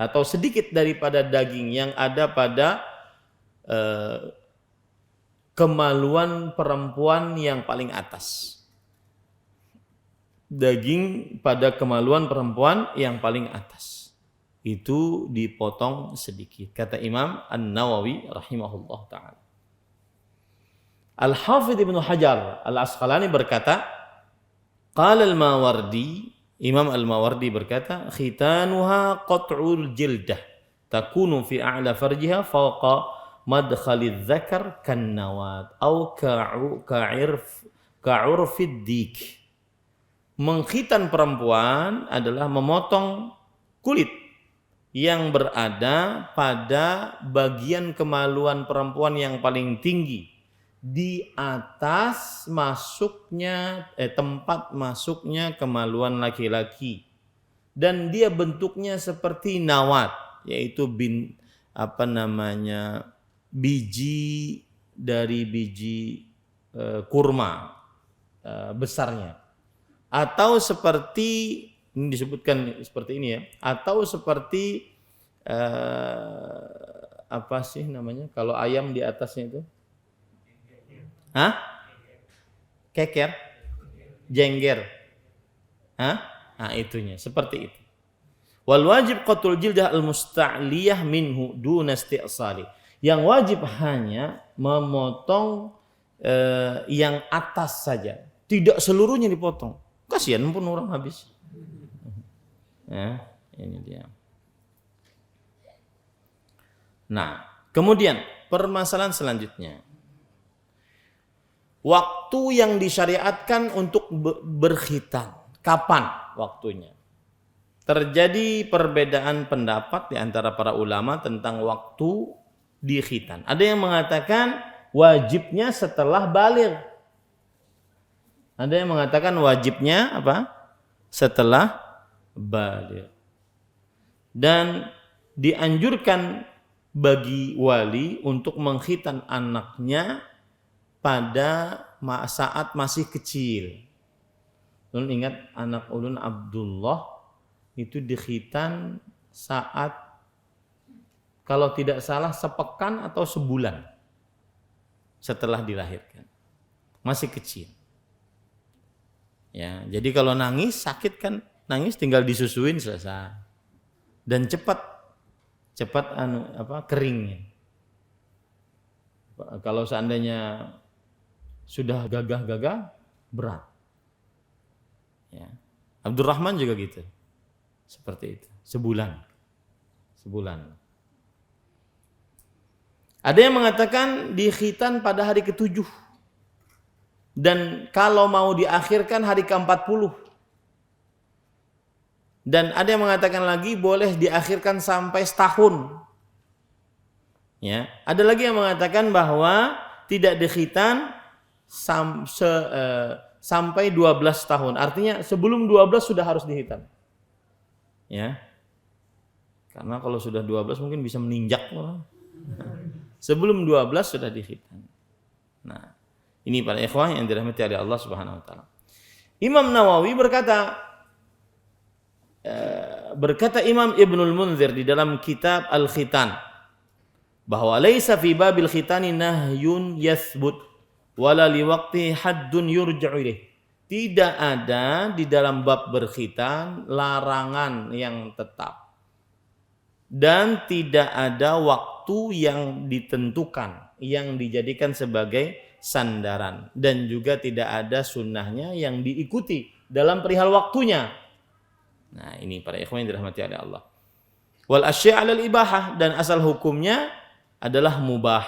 atau sedikit daripada daging yang ada pada kemaluan perempuan yang paling atas. Daging pada kemaluan perempuan yang paling atas itu dipotong sedikit, kata Imam An-Nawawi rahimahullah ta'ala. Al-Hafidh Ibnu Hajar Al-Asqalani berkata, qala al-Mawardi, Imam Al-Mawardi berkata, khitanuha qat'ul jildah takunu fi a'la farjiha fawqa madkhalidz dzakar kan nawat au ka'urfid dik. Mengkhitan perempuan adalah memotong kulit yang berada pada bagian kemaluan perempuan yang paling tinggi, di atas tempat masuknya kemaluan laki-laki, dan dia bentuknya seperti nawat, yaitu biji dari biji kurma besarnya, atau seperti ini disebutkan seperti ini ya, atau seperti apa sih namanya kalau ayam di atasnya itu? Keker? Jengger? Nah, itunya seperti itu. Wal wajib qatul jildah al musta'liyah minhu duna isti'sali. Yang wajib hanya memotong yang atas saja, tidak seluruhnya dipotong. Kasihan pun orang habis. Ini dia. Nah, kemudian permasalahan selanjutnya, waktu yang disyariatkan untuk berkhitan, kapan waktunya? Terjadi perbedaan pendapat di antara para ulama tentang waktu dikhitan. Ada yang mengatakan wajibnya setelah baligh. Ada yang mengatakan wajibnya apa? Setelah baligh. Dan dianjurkan bagi wali untuk mengkhitan anaknya pada saat masih kecil. Ulun ingat anak ulun Abdullah itu dikhitan saat, kalau tidak salah, sepekan atau sebulan setelah dilahirkan. Masih kecil. Ya, jadi kalau nangis, sakit kan, nangis tinggal disusuin selesai. Dan cepat keringnya. Kalau seandainya sudah gagah-gagah, berat. Ya. Abdurrahman juga gitu. Seperti itu. Sebulan. Ada yang mengatakan dikhitan pada hari ke-7. Dan kalau mau diakhirkan hari ke-40. Dan ada yang mengatakan lagi boleh diakhirkan sampai setahun. Ya, ada lagi yang mengatakan bahwa tidak dikhitan sampai 12 tahun. Artinya sebelum 12 sudah harus dihitan. Ya. Karena kalau sudah 12 mungkin bisa meninjak. Sebelum 12 sudah dihitan. Nah, ini para ikhwah yang dirahmati oleh Allah Subhanahu wa taala. Imam Nawawi berkata Imam Ibnul Munzir di dalam kitab Al-Khitan bahwa laisa fi babil khitani nahyun yathbut wala liwaqti haddun yurja'u ilaih. Tidak ada di dalam bab berkhitan larangan yang tetap dan tidak ada waktu yang ditentukan yang dijadikan sebagai sandaran dan juga tidak ada sunnahnya yang diikuti dalam perihal waktunya. Nah, ini para ikhwan yang dirahmati oleh Allah. Wal asya' 'alal ibahah, dan asal hukumnya adalah mubah.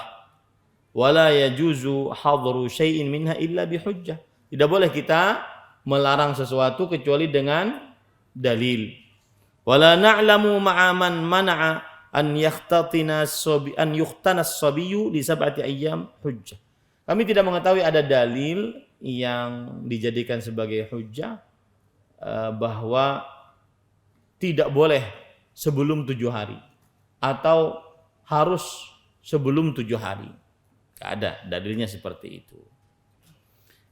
Wala yajuzu hadru syai'in minha illa bihujjah. Tidak boleh kita melarang sesuatu kecuali dengan dalil. Wala na'lamu ma'a man mana'a an yakhtana as-sabiyyu li sab'ati ayyam hujjah. Kami tidak mengetahui ada dalil yang dijadikan sebagai hujjah bahwa tidak boleh sebelum 7 hari atau harus sebelum 7 hari. Tidak ada dalilnya seperti itu.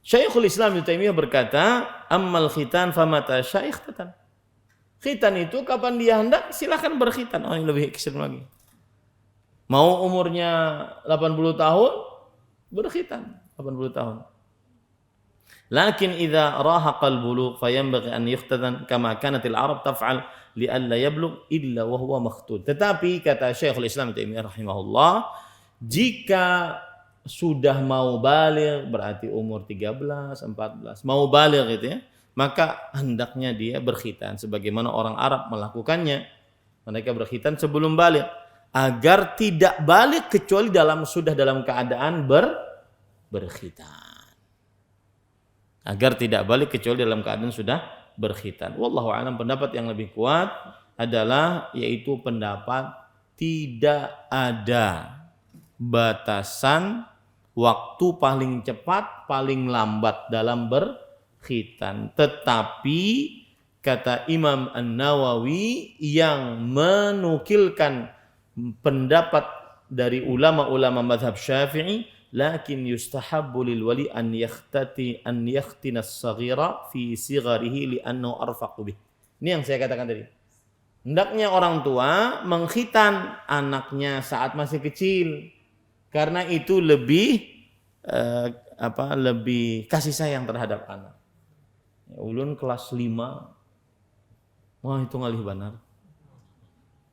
Syekhul Islam Ibnu Taimiyah berkata, "Ammal khitan famata syaikhatan." Khitan itu kapan dia hendak silakan berkhitan. Oh, ini lebih ekstrem lagi. Mau umurnya 80 tahun berkhitan 80 tahun. Lakin idza rahaqal bulugh fayanbaghi an yuhtatan kama kanat al-arab taf'al li'alla yablugh illa wa huwa makhtun. Tetapi kata Syekhul Islam Ibnu Taimiyah rahimahullah, jika sudah mau baligh berarti umur 13, 14, mau baligh gitu ya, maka hendaknya dia berkhitan sebagaimana orang Arab melakukannya. Mereka berkhitan sebelum baligh agar tidak baligh kecuali sudah dalam keadaan berkhitan. Agar tidak baligh kecuali dalam keadaan sudah berkhitan. Wallahu a'lam, pendapat yang lebih kuat adalah yaitu pendapat tidak ada batasan waktu paling cepat, paling lambat dalam berkhitan. Tetapi kata Imam An-Nawawi yang menukilkan pendapat dari ulama-ulama mazhab Syafi'i, lakin yustahabbu lil wali an yakhtina as-saghira fi sigharihi li'annahu arfaqu bih. Ini yang saya katakan tadi. Hendaknya orang tua mengkhitan anaknya saat masih kecil. Karena itu lebih lebih kasih sayang terhadap anak. Ya, ulun kelas 5. Wah, itu ngalih benar.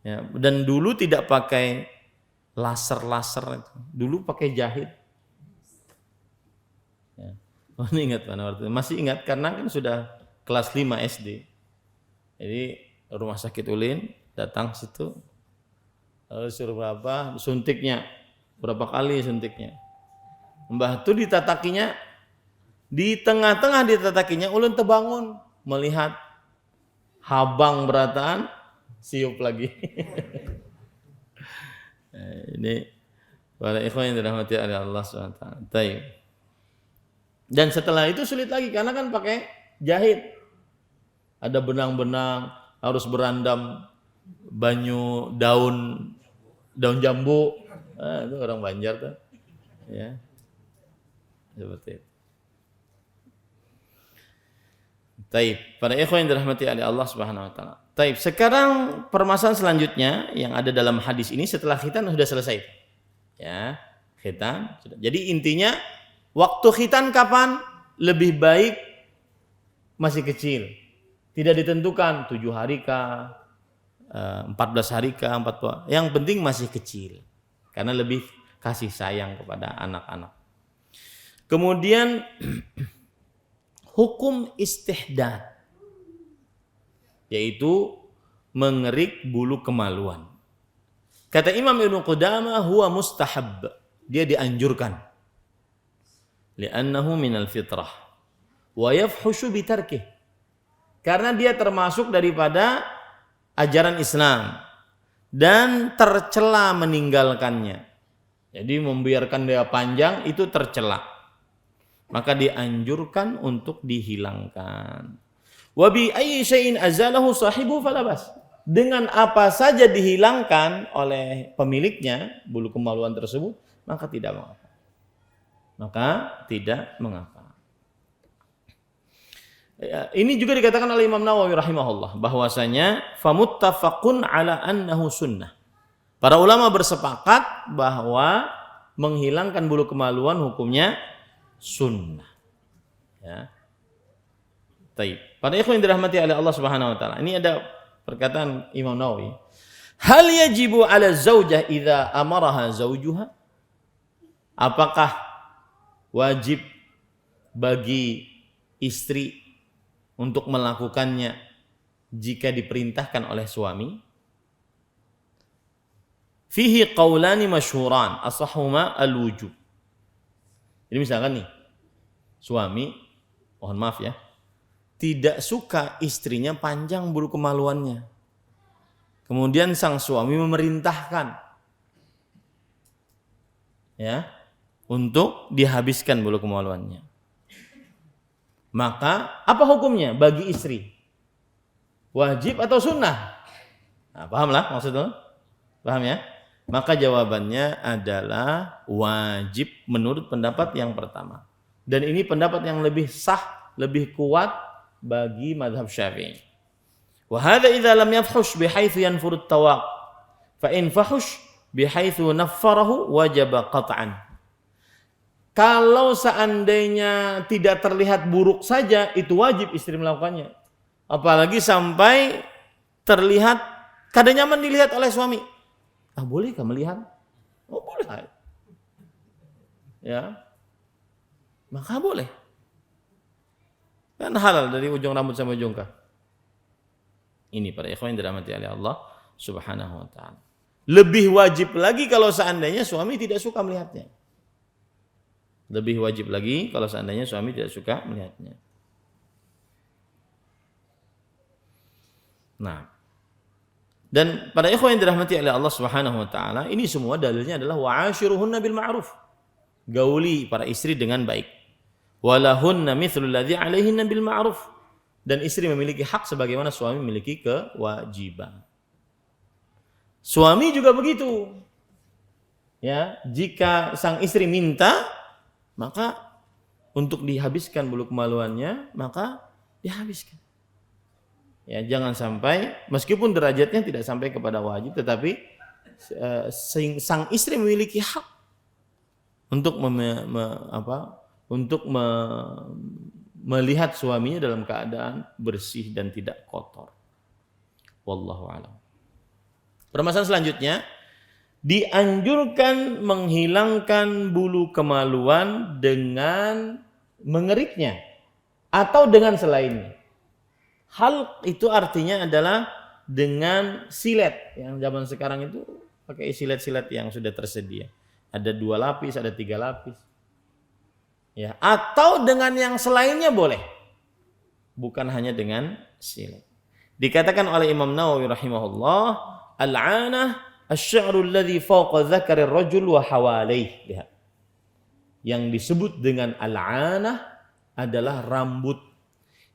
Ya, dan dulu tidak pakai laser itu. Dulu pakai jahit. Ya. Oh, ini ingat mana waktu itu. Masih ingat karena kan sudah kelas 5 SD. Jadi rumah sakit ulin datang situ. Lalu suruh berapa? Suntiknya. Berapa kali suntiknya. Mbah itu ditatakinya, di tengah-tengah ditatakinya, ulun terbangun melihat habang berataan, siup lagi. Ini para ikhwan yang dirahmati oleh Allah SWT. Dan setelah itu sulit lagi karena kan pakai jahit. Ada benang-benang, harus berandam banyu daun jambu. Itu orang Banjar tuh, ya, seperti itu. Taib, para ikhwan yang dirahmati oleh Allah Subhanahu Wa Taala. Taib, sekarang permasalahan selanjutnya yang ada dalam hadis ini setelah khitan sudah selesai, ya, khitan sudah. Jadi intinya waktu khitan kapan? Lebih baik masih kecil, tidak ditentukan 7 hari kah, 14 hari kah, 40. Yang penting masih kecil. Karena lebih kasih sayang kepada anak-anak. Kemudian hukum istihdad, yaitu mengerik bulu kemaluan. Kata Imam Ibnu Qudamah, huwa mustahab, dia dianjurkan. Li'annahu minal fitrah wa yafhushu bitarkih. Karena dia termasuk daripada ajaran Islam dan tercela meninggalkannya. Jadi membiarkan dia panjang itu tercela. Maka dianjurkan untuk dihilangkan. Wa bi ayyi syai'in azalahu sahibu falabas. Dengan apa saja dihilangkan oleh pemiliknya bulu kemaluan tersebut, maka tidak mengapa. Maka tidak mengapa. Ya, ini juga dikatakan oleh Imam Nawawi rahimahullah bahwasanya famuttafaqun ala annahu sunnah. Para ulama bersepakat bahwa menghilangkan bulu kemaluan hukumnya sunnah. Ya. Taib. Para ikhwan yang dirahmati oleh Allah Subhanahu wa taala. Ini ada perkataan Imam Nawawi. Hal yajibu 'ala zaujah idza amaraha zaujuha? Apakah wajib bagi istri untuk melakukannya jika diperintahkan oleh suami? Fihi qaulani masyhuran asahhuma al-wujub. Jadi misalkan nih, suami, mohon maaf ya, tidak suka istrinya panjang bulu kemaluannya. Kemudian sang suami memerintahkan ya, untuk dihabiskan bulu kemaluannya. Maka apa hukumnya bagi istri? Wajib atau sunnah? Nah, pahamlah maksudnya? Paham ya? Maka jawabannya adalah wajib menurut pendapat yang pertama. Dan ini pendapat yang lebih sah, lebih kuat bagi mazhab Syafi'i. Wa hadza idza lam yafhush bihaitsu yanfuru at-tawaq. Fa in fahush bihaitsu naffarahu wajaba qat'an. Kalau seandainya tidak terlihat buruk saja, itu wajib istri melakukannya. Apalagi sampai terlihat kada nyaman dilihat oleh suami. Bolehkah melihat? Oh boleh. Ya. Maka boleh. Kan halal dari ujung rambut sampai ujung kaki. Ini para ikhwan yang dirahmati oleh Allah Subhanahu wa taala. Lebih wajib lagi kalau seandainya suami tidak suka melihatnya. Lebih wajib lagi kalau seandainya suami tidak suka melihatnya. Nah, dan pada ikhwan yang dirahmati oleh Allah Subhanahu wa taala, ini semua dalilnya adalah wa'ashiruhunna bil ma'ruf. Gauli para istri dengan baik. Walahunna mithlul ladzi 'alaihinna bil ma'ruf. Dan istri memiliki hak sebagaimana suami memiliki kewajiban. Suami juga begitu. Ya, jika sang istri minta, maka untuk dihabiskan bulu kemaluannya, maka dihabiskan. Ya, jangan sampai meskipun derajatnya tidak sampai kepada wajib, tetapi sang istri memiliki hak untuk melihat suaminya dalam keadaan bersih dan tidak kotor. Wallahu a'lam. Permasalahan selanjutnya, dianjurkan menghilangkan bulu kemaluan dengan mengeriknya atau dengan selainnya. Hal itu artinya adalah dengan silet. Yang zaman sekarang itu pakai silet-silet yang sudah tersedia. Ada 2 lapis, ada 3 lapis. Ya, atau dengan yang selainnya boleh. Bukan hanya dengan silet. Dikatakan oleh Imam Nawawi rahimahullah, al-'anah asy-sya'ru alladhi fawqa dzakari ar-rajul wa hawalaihi. Lihat. Yang disebut dengan al-'anah adalah rambut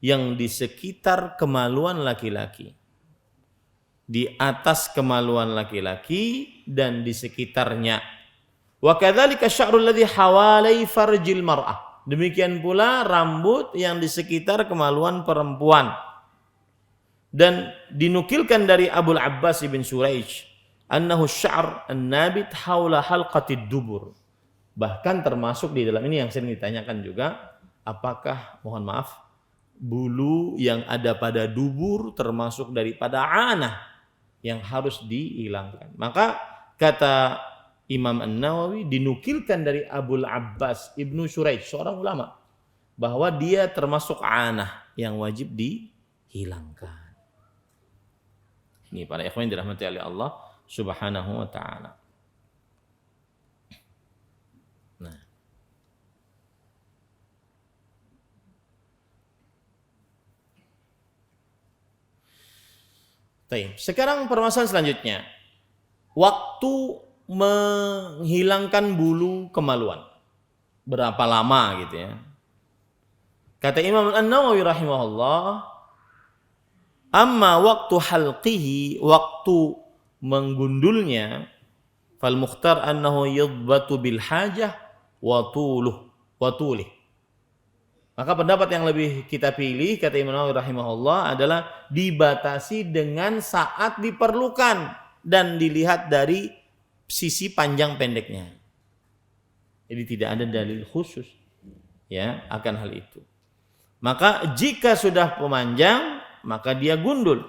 yang di sekitar kemaluan laki-laki, di atas kemaluan laki-laki dan di sekitarnya. Wa kadzalika sya'rul ladzi hawalai farjil mar'ah. Demikian pula rambut yang di sekitar kemaluan perempuan. Dan dinukilkan dari Abul Abbas ibn Suraij annahu sy'r an-nabit haula halqatid dubur. Bahkan termasuk di dalam ini yang sering ditanyakan juga, apakah mohon maaf bulu yang ada pada dubur termasuk daripada anah yang harus dihilangkan. Maka kata Imam An-Nawawi dinukilkan dari Abul Abbas Ibnu Suraij, seorang ulama, bahwa dia termasuk anah yang wajib dihilangkan. Ini para ikhwan yang dirahmati oleh Allah Subhanahu wa taala. Nah, sekarang permasalahan selanjutnya, waktu menghilangkan bulu kemaluan. Berapa lama gitu ya. Kata Imam An-Nawawi rahimahullah, amma waktu halqihi, waktu menggundulnya, fal mukhtar annahu yudbatu bil hajah wa tulih. Maka pendapat yang lebih kita pilih, kata Imam Nawawi rahimahullah, adalah dibatasi dengan saat diperlukan dan dilihat dari sisi panjang pendeknya. Jadi tidak ada dalil khusus ya akan hal itu. Maka jika sudah pemanjang, maka dia gundul.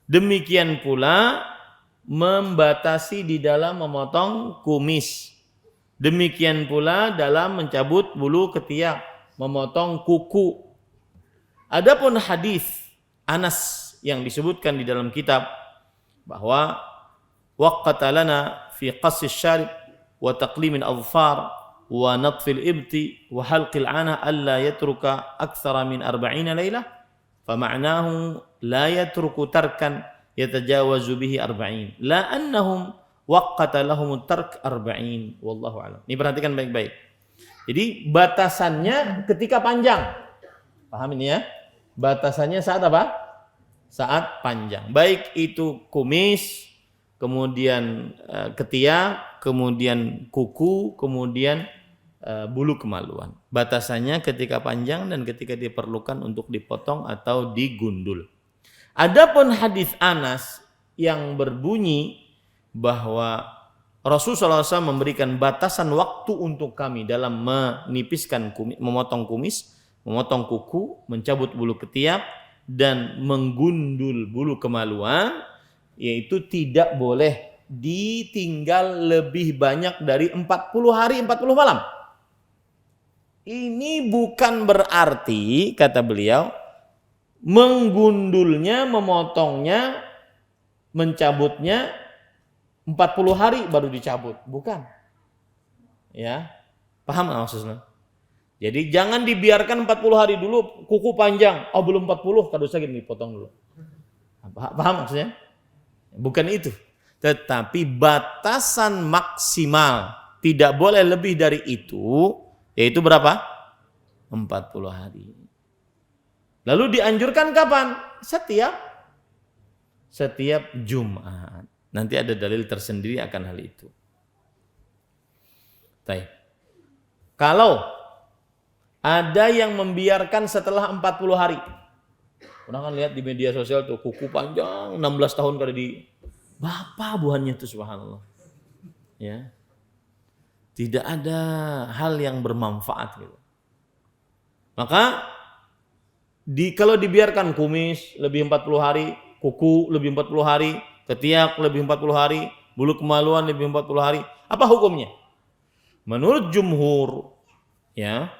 Demikian pula membatasi di dalam memotong kumis. Demikian pula dalam mencabut bulu ketiak, memotong kuku. Adapun hadis Anas yang disebutkan di dalam kitab bahwa waqata lana fi qassis syarib wa taqlimin adfar wa natfil ibti wa halqil ana alla yatruka aktsara min 40 lailah fama'nahu la yatruku tarkan yatajawazu bihi 40 la annahum waqata lahum tark 40 wallahu a'lam. Ini perhatikan baik-baik. Jadi batasannya ketika panjang. Paham ini ya? Batasannya saat apa? Saat panjang. Baik itu kumis, kemudian ketiak, kemudian kuku, kemudian bulu kemaluan. Batasannya ketika panjang dan ketika diperlukan untuk dipotong atau digundul. Adapun hadis Anas yang berbunyi bahwa Rasulullah SAW memberikan batasan waktu untuk kami dalam menipiskan kumis, memotong kumis, memotong kuku, mencabut bulu ketiak dan menggundul bulu kemaluan, yaitu tidak boleh ditinggal lebih banyak dari 40 hari 40 malam. Ini bukan berarti, kata beliau, menggundulnya, memotongnya, mencabutnya 40 hari baru dicabut. Bukan. Ya. Paham nggak maksudnya? Jadi jangan dibiarkan 40 hari dulu, kuku panjang. Oh belum 40, kado saya gini, potong dulu. Paham maksudnya? Bukan itu. Tetapi batasan maksimal tidak boleh lebih dari itu, yaitu berapa? 40 hari. Lalu dianjurkan kapan? Setiap Jumat. Nanti ada dalil tersendiri akan hal itu. Baik. Kalau ada yang membiarkan setelah 40 hari. Pernah kan lihat di media sosial tuh kuku panjang 16 tahun kada di Bapak buahnya tuh subhanallah. Ya. Tidak ada hal yang bermanfaat gitu. Maka kalau dibiarkan kumis lebih 40 hari, kuku lebih 40 hari, ketiak lebih 40 hari, bulu kemaluan lebih 40 hari, apa hukumnya? Menurut jumhur ya,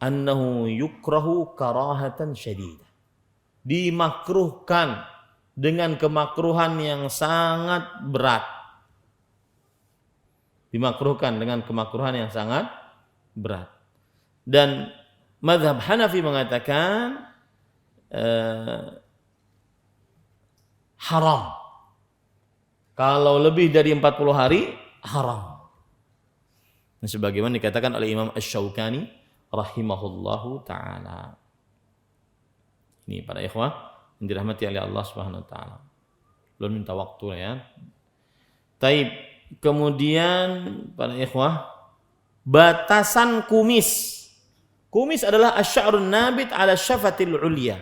annahu yukrahu karahatan syadidah. Dimakruhkan dengan kemakruhan yang sangat berat. Dimakruhkan dengan kemakruhan yang sangat berat. Dan mazhab Hanafi mengatakan haram. Kalau lebih dari 40 hari haram. Sebagaimana dikatakan oleh Imam Asy-Syaukani rahimahullahu taala. Ini para ikhwah yang dirahmati oleh Allah Subhanahu wa taala. Belum minta waktu ya. Taib. Kemudian para ikhwah, batasan kumis. Kumis adalah asy'arun nabit 'ala syafatil 'ulya.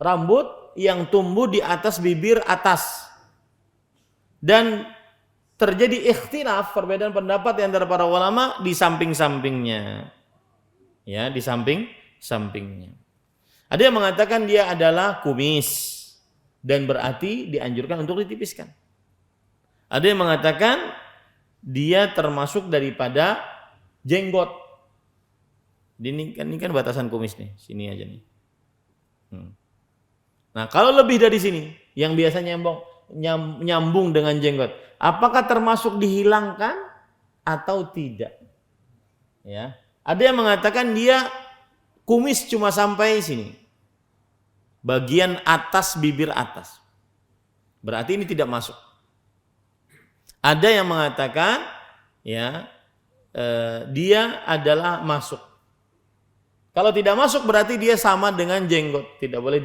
Rambut yang tumbuh di atas bibir atas. Dan terjadi ikhtilaf, perbedaan pendapat di antara para ulama di samping-sampingnya. Ya, di samping-sampingnya. Ada yang mengatakan dia adalah kumis dan berarti dianjurkan untuk ditipiskan. Ada yang mengatakan dia termasuk daripada jenggot. Ini kan batasan kumis nih, sini aja nih. Nah, kalau lebih dari sini, yang biasanya nyambung dengan jenggot, apakah termasuk dihilangkan atau tidak? Ya, ada yang mengatakan dia kumis cuma sampai sini, bagian atas bibir atas. Berarti ini tidak masuk. Ada yang mengatakan ya dia adalah masuk. Kalau tidak masuk berarti dia sama dengan jenggot, tidak boleh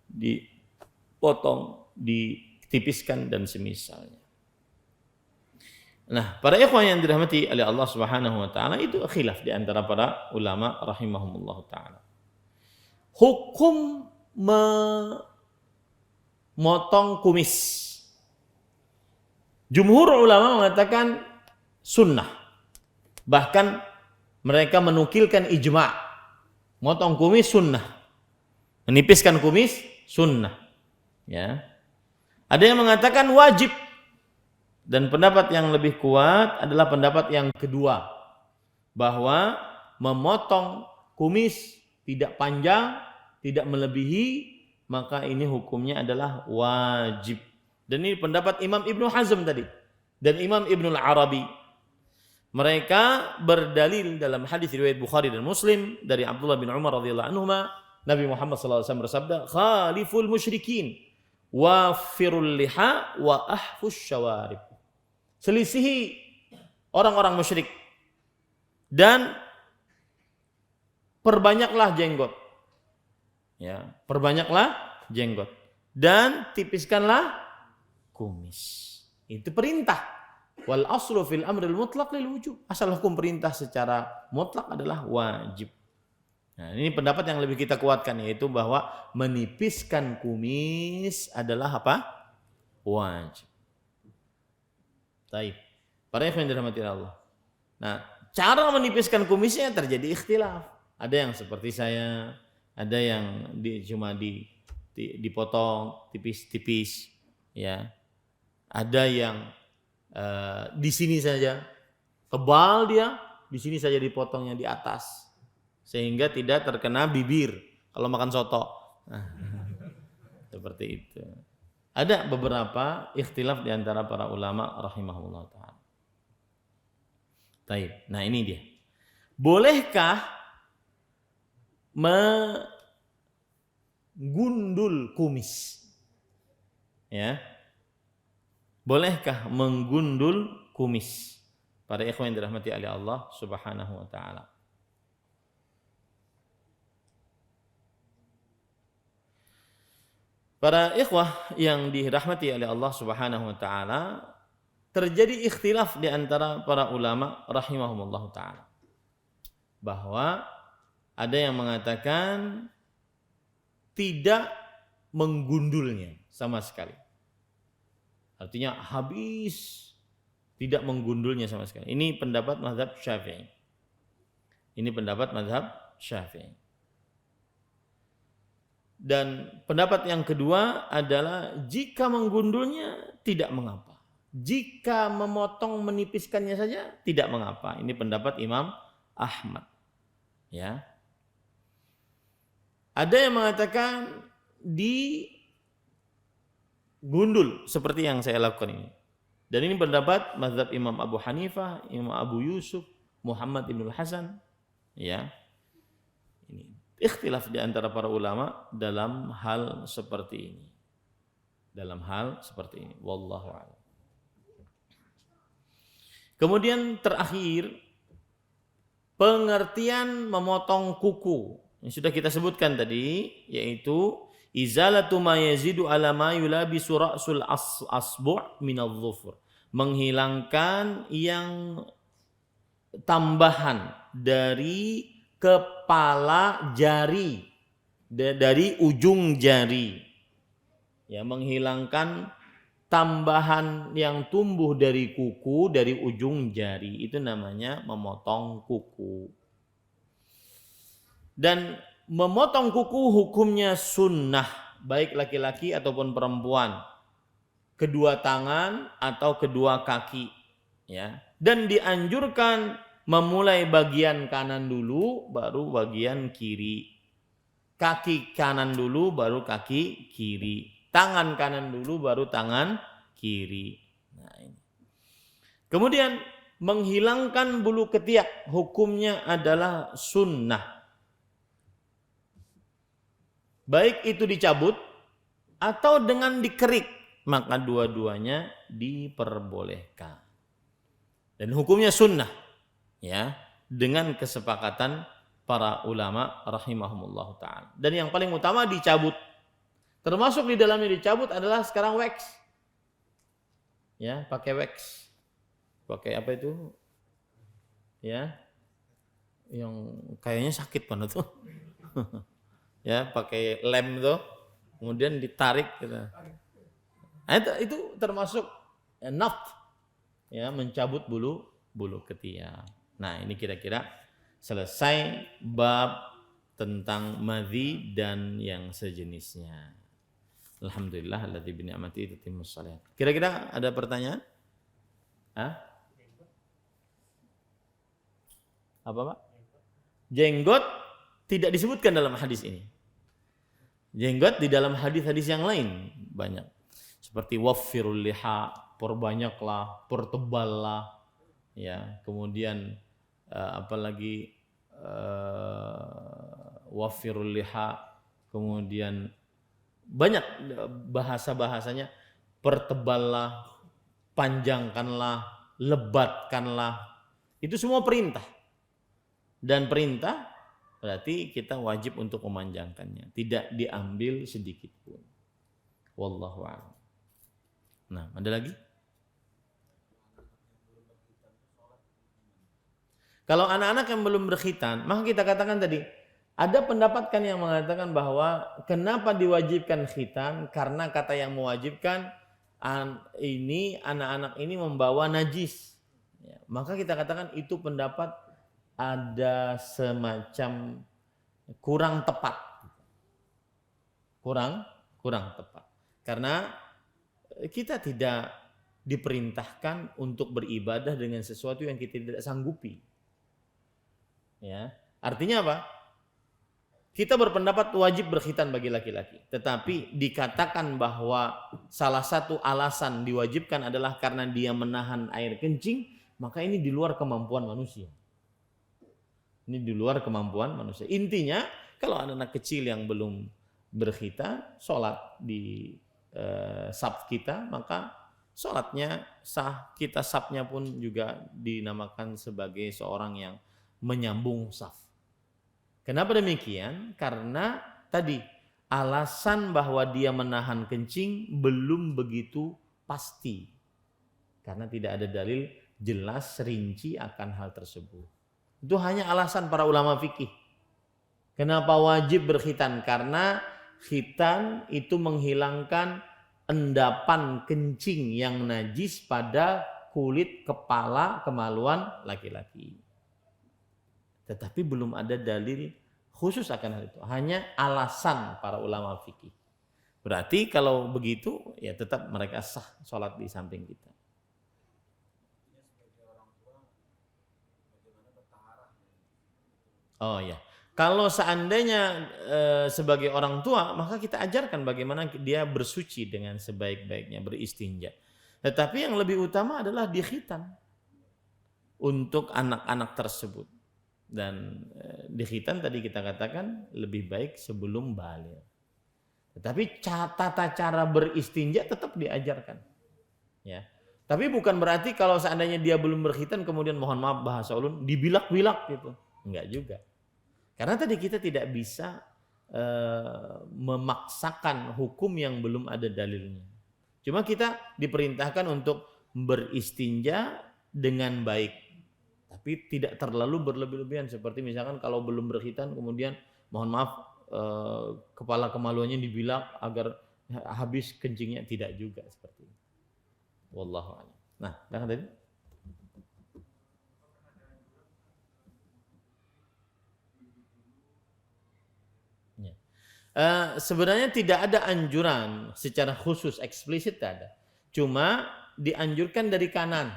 dipotong, ditipiskan dan semisalnya. Nah, para ikhwan yang dirahmati oleh Allah Subhanahu wa taala, itu khilaf di antara para ulama rahimahumullah taala. Hukum memotong kumis. Jumhur ulama mengatakan sunnah. Bahkan mereka menukilkan ijma'. Motong kumis sunnah. Menipiskan kumis sunnah. Ya. Ada yang mengatakan wajib. Dan pendapat yang lebih kuat adalah pendapat yang kedua. Bahwa memotong kumis tidak panjang, tidak melebihi, maka ini hukumnya adalah wajib. Dan ini pendapat Imam Ibnu Hazm tadi dan Imam Ibnu Arabi. Mereka berdalil dalam hadis riwayat Bukhari dan Muslim dari Abdullah bin Umar radhiyallahu anhuma, Nabi Muhammad sallallahu alaihi wasallam bersabda, "Khaliful musyrikin wafirul liha wa ahfus syawarib." Selisihi orang-orang musyrik dan perbanyaklah jenggot. Ya, perbanyaklah jenggot dan tipiskanlah kumis. Itu perintah. Wal aslu fil amril mutlaq lil wujub. Asal hukum perintah secara mutlak adalah wajib. Nah, ini pendapat yang lebih kita kuatkan, yaitu bahwa menipiskan kumis adalah apa? Wajib. Baik. Para ikhwan yang dirahmati Allah. Nah, cara menipiskan kumisnya terjadi ikhtilaf. Ada yang seperti saya, ada yang cuma dipotong tipis-tipis, ya. Ada yang di sini saja tebal, dia di sini saja dipotongnya di atas sehingga tidak terkena bibir kalau makan soto. Seperti itu. Ada beberapa ikhtilaf di antara para ulama rahimahullah ta'ala. Baik. Nah, ini dia. Bolehkah menggundul kumis? Ya. Bolehkah menggundul kumis? Para ikhwan yang dirahmati oleh Allah Subhanahu wa taala. Para ikhwah yang dirahmati oleh Allah Subhanahu wa taala, terjadi ikhtilaf di antara para ulama rahimahumullah taala. Bahwa ada yang mengatakan tidak menggundulnya sama sekali. Artinya habis, tidak menggundulnya sama sekali. Ini pendapat mazhab Syafi'i. Ini pendapat mazhab Syafi'i. Dan pendapat yang kedua adalah jika menggundulnya tidak mengapa. Jika memotong menipiskannya saja tidak mengapa. Ini pendapat Imam Ahmad. Ya. Ada yang mengatakan gundul seperti yang saya lakukan ini. Dan ini pendapat mazhab Imam Abu Hanifah, Imam Abu Yusuf, Muhammad Ibn Hasan. Ya. Ini ikhtilaf di antara para ulama dalam hal seperti ini. Dalam hal seperti ini. Wallahu a'lam. Kemudian terakhir, pengertian memotong kuku. Yang sudah kita sebutkan tadi, yaitu izalatu ma yazidu ala ma yulabisu ra'sul asbu' minadh-dhufur. Menghilangkan yang tambahan dari kepala jari, dari ujung jari. Ya, menghilangkan tambahan yang tumbuh dari kuku, dari ujung jari. Itu namanya memotong kuku. Dan memotong kuku hukumnya sunnah, baik laki-laki ataupun perempuan, kedua tangan atau kedua kaki, ya. Dan dianjurkan memulai bagian kanan dulu, baru bagian kiri. Kaki kanan dulu, baru kaki kiri. Tangan kanan dulu, baru tangan kiri. Nah, ini. Kemudian menghilangkan bulu ketiak, hukumnya adalah sunnah. Baik itu dicabut atau dengan dikerik. maka dua-duanya diperbolehkan. Dan hukumnya sunnah, ya, dengan kesepakatan para ulama rahimahumullah ta'ala. Dan yang paling utama dicabut. Termasuk di dalamnya dicabut adalah sekarang wax. Ya, pakai wax. Pakai apa itu? Ya. Yang kayaknya sakit banget tuh. Ya, pakai lem tuh. Kemudian ditarik gitu. Nah, itu termasuk naft. Ya, mencabut bulu ketiak. Nah, ini kira-kira selesai bab tentang madhi dan yang sejenisnya. Alhamdulillah alladzi bi ni'matihi tatimmus shalihat. Kira-kira ada pertanyaan? Hah? Apa, Pak? Jenggot tidak disebutkan dalam hadis ini. Jenggot di dalam hadis-hadis yang lain banyak. Seperti waffirul liha, perbanyaklah, perteballah, ya. Kemudian apalagi waffirul liha, kemudian banyak bahasa-bahasanya, perteballah, panjangkanlah, lebatkanlah. Itu semua perintah. Dan perintah berarti kita wajib untuk memanjangkannya, tidak diambil sedikit pun. Wallahu a'lam. Nah, ada lagi? Kalau anak-anak yang belum berkhitan, maka kita katakan tadi, ada pendapat kan yang mengatakan bahwa kenapa diwajibkan khitan? Karena kata yang mewajibkan ini anak-anak ini membawa najis. Ya, maka kita katakan itu pendapat ada semacam kurang tepat. Kurang tepat. Karena kita tidak diperintahkan untuk beribadah dengan sesuatu yang kita tidak sanggupi. Ya, artinya apa? Kita berpendapat wajib berkhitan bagi laki-laki, tetapi dikatakan bahwa salah satu alasan diwajibkan adalah karena dia menahan air kencing, maka ini di luar kemampuan manusia. Ini di luar kemampuan manusia. Intinya, kalau anak-anak kecil yang belum berkhitan, sholat di saf kita, maka sholatnya sah, kita safnya pun juga dinamakan sebagai seorang yang menyambung saf. Kenapa demikian? Karena tadi alasan bahwa dia menahan kencing belum begitu pasti. Karena tidak ada dalil jelas rinci akan hal tersebut. Itu hanya alasan para ulama fikih. Kenapa wajib berkhitan? Karena khitan itu menghilangkan endapan kencing yang najis pada kulit kepala kemaluan laki-laki. Tetapi belum ada dalil khusus akan hal itu. Hanya alasan para ulama fikih. Berarti kalau begitu ya tetap mereka sah sholat di samping kita. Oh ya. Kalau seandainya sebagai orang tua, maka kita ajarkan bagaimana dia bersuci dengan sebaik-baiknya, beristinja. Tetapi yang lebih utama adalah dikhitan untuk anak-anak tersebut. Dan dikhitan tadi kita katakan lebih baik sebelum baligh. Tetapi tata cara beristinja tetap diajarkan. Ya. Tapi bukan berarti kalau seandainya dia belum berkhitan kemudian mohon maaf bahasa ulun dibilak-bilak gitu. Enggak juga. Karena tadi kita tidak bisa memaksakan hukum yang belum ada dalilnya. Cuma kita diperintahkan untuk beristinja dengan baik. Tapi tidak terlalu berlebih-lebihan seperti misalkan kalau belum berkhitan kemudian mohon maaf kepala kemaluannya dibilak agar habis kencingnya, tidak juga seperti itu. Wallahu a'lam. Nah, dah tadi. Ya. Sebenarnya tidak ada anjuran secara khusus eksplisit, tidak ada. Cuma dianjurkan dari kanan.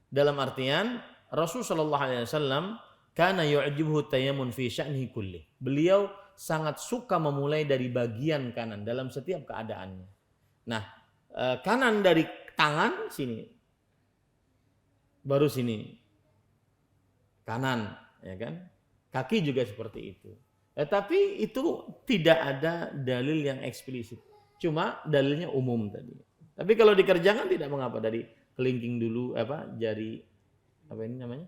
Dalam artian Rasulullah sallallahu alaihi wasallam kana yu'jibuhu tayammun fi sya'nihi kulli. Beliau sangat suka memulai dari bagian kanan dalam setiap keadaannya. Nah, kanan dari tangan sini. Baru sini. Kanan, ya kan? Kaki juga seperti itu. Tapi itu tidak ada dalil yang eksplisit. Cuma dalilnya umum tadi. Tapi kalau dikerjakan tidak mengapa, dari kelingking dulu jari apa ini namanya?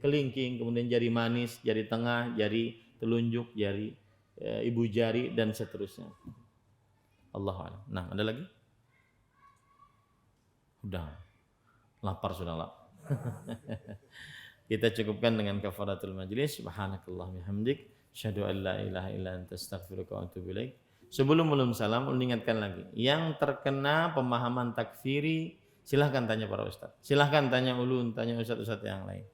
Kelingking, kemudian jari manis, jari tengah, jari telunjuk, jari ibu jari dan seterusnya. Allahu a'lam. Nah, ada lagi? Udah. Lapar sudah lapar. Kita cukupkan dengan kafaratul majlis. Subhanakallahumma hamdik, asyhadu an la ilaha illa anta astaghfiruka wa atubu ilaik. Sebelum salam, ingatkan lagi, yang terkena pemahaman takfiri silahkan tanya para ustaz. Silahkan tanya ulun, tanya ustaz-ustaz yang lain.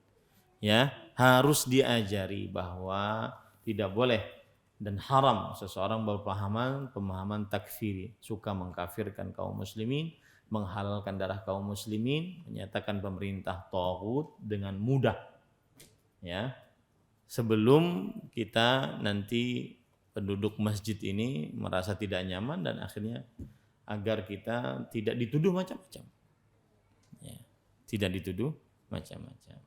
Ya, harus diajari bahwa tidak boleh dan haram seseorang pemahaman takfiri, suka mengkafirkan kaum muslimin, menghalalkan darah kaum muslimin, menyatakan pemerintah taghut dengan mudah. Ya. Sebelum kita nanti penduduk masjid ini merasa tidak nyaman dan akhirnya agar kita tidak dituduh macam-macam. Ya. Tidak dituduh macam-macam.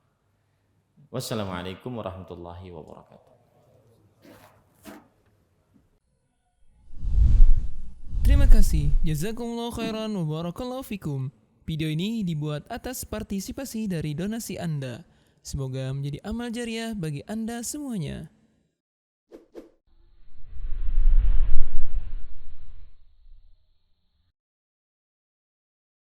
Wassalamualaikum warahmatullahi wabarakatuh. Terima kasih. Jazakumullah khairan wa barakallahu fikum. Video ini dibuat atas partisipasi dari donasi Anda. Semoga menjadi amal jariah bagi Anda semuanya.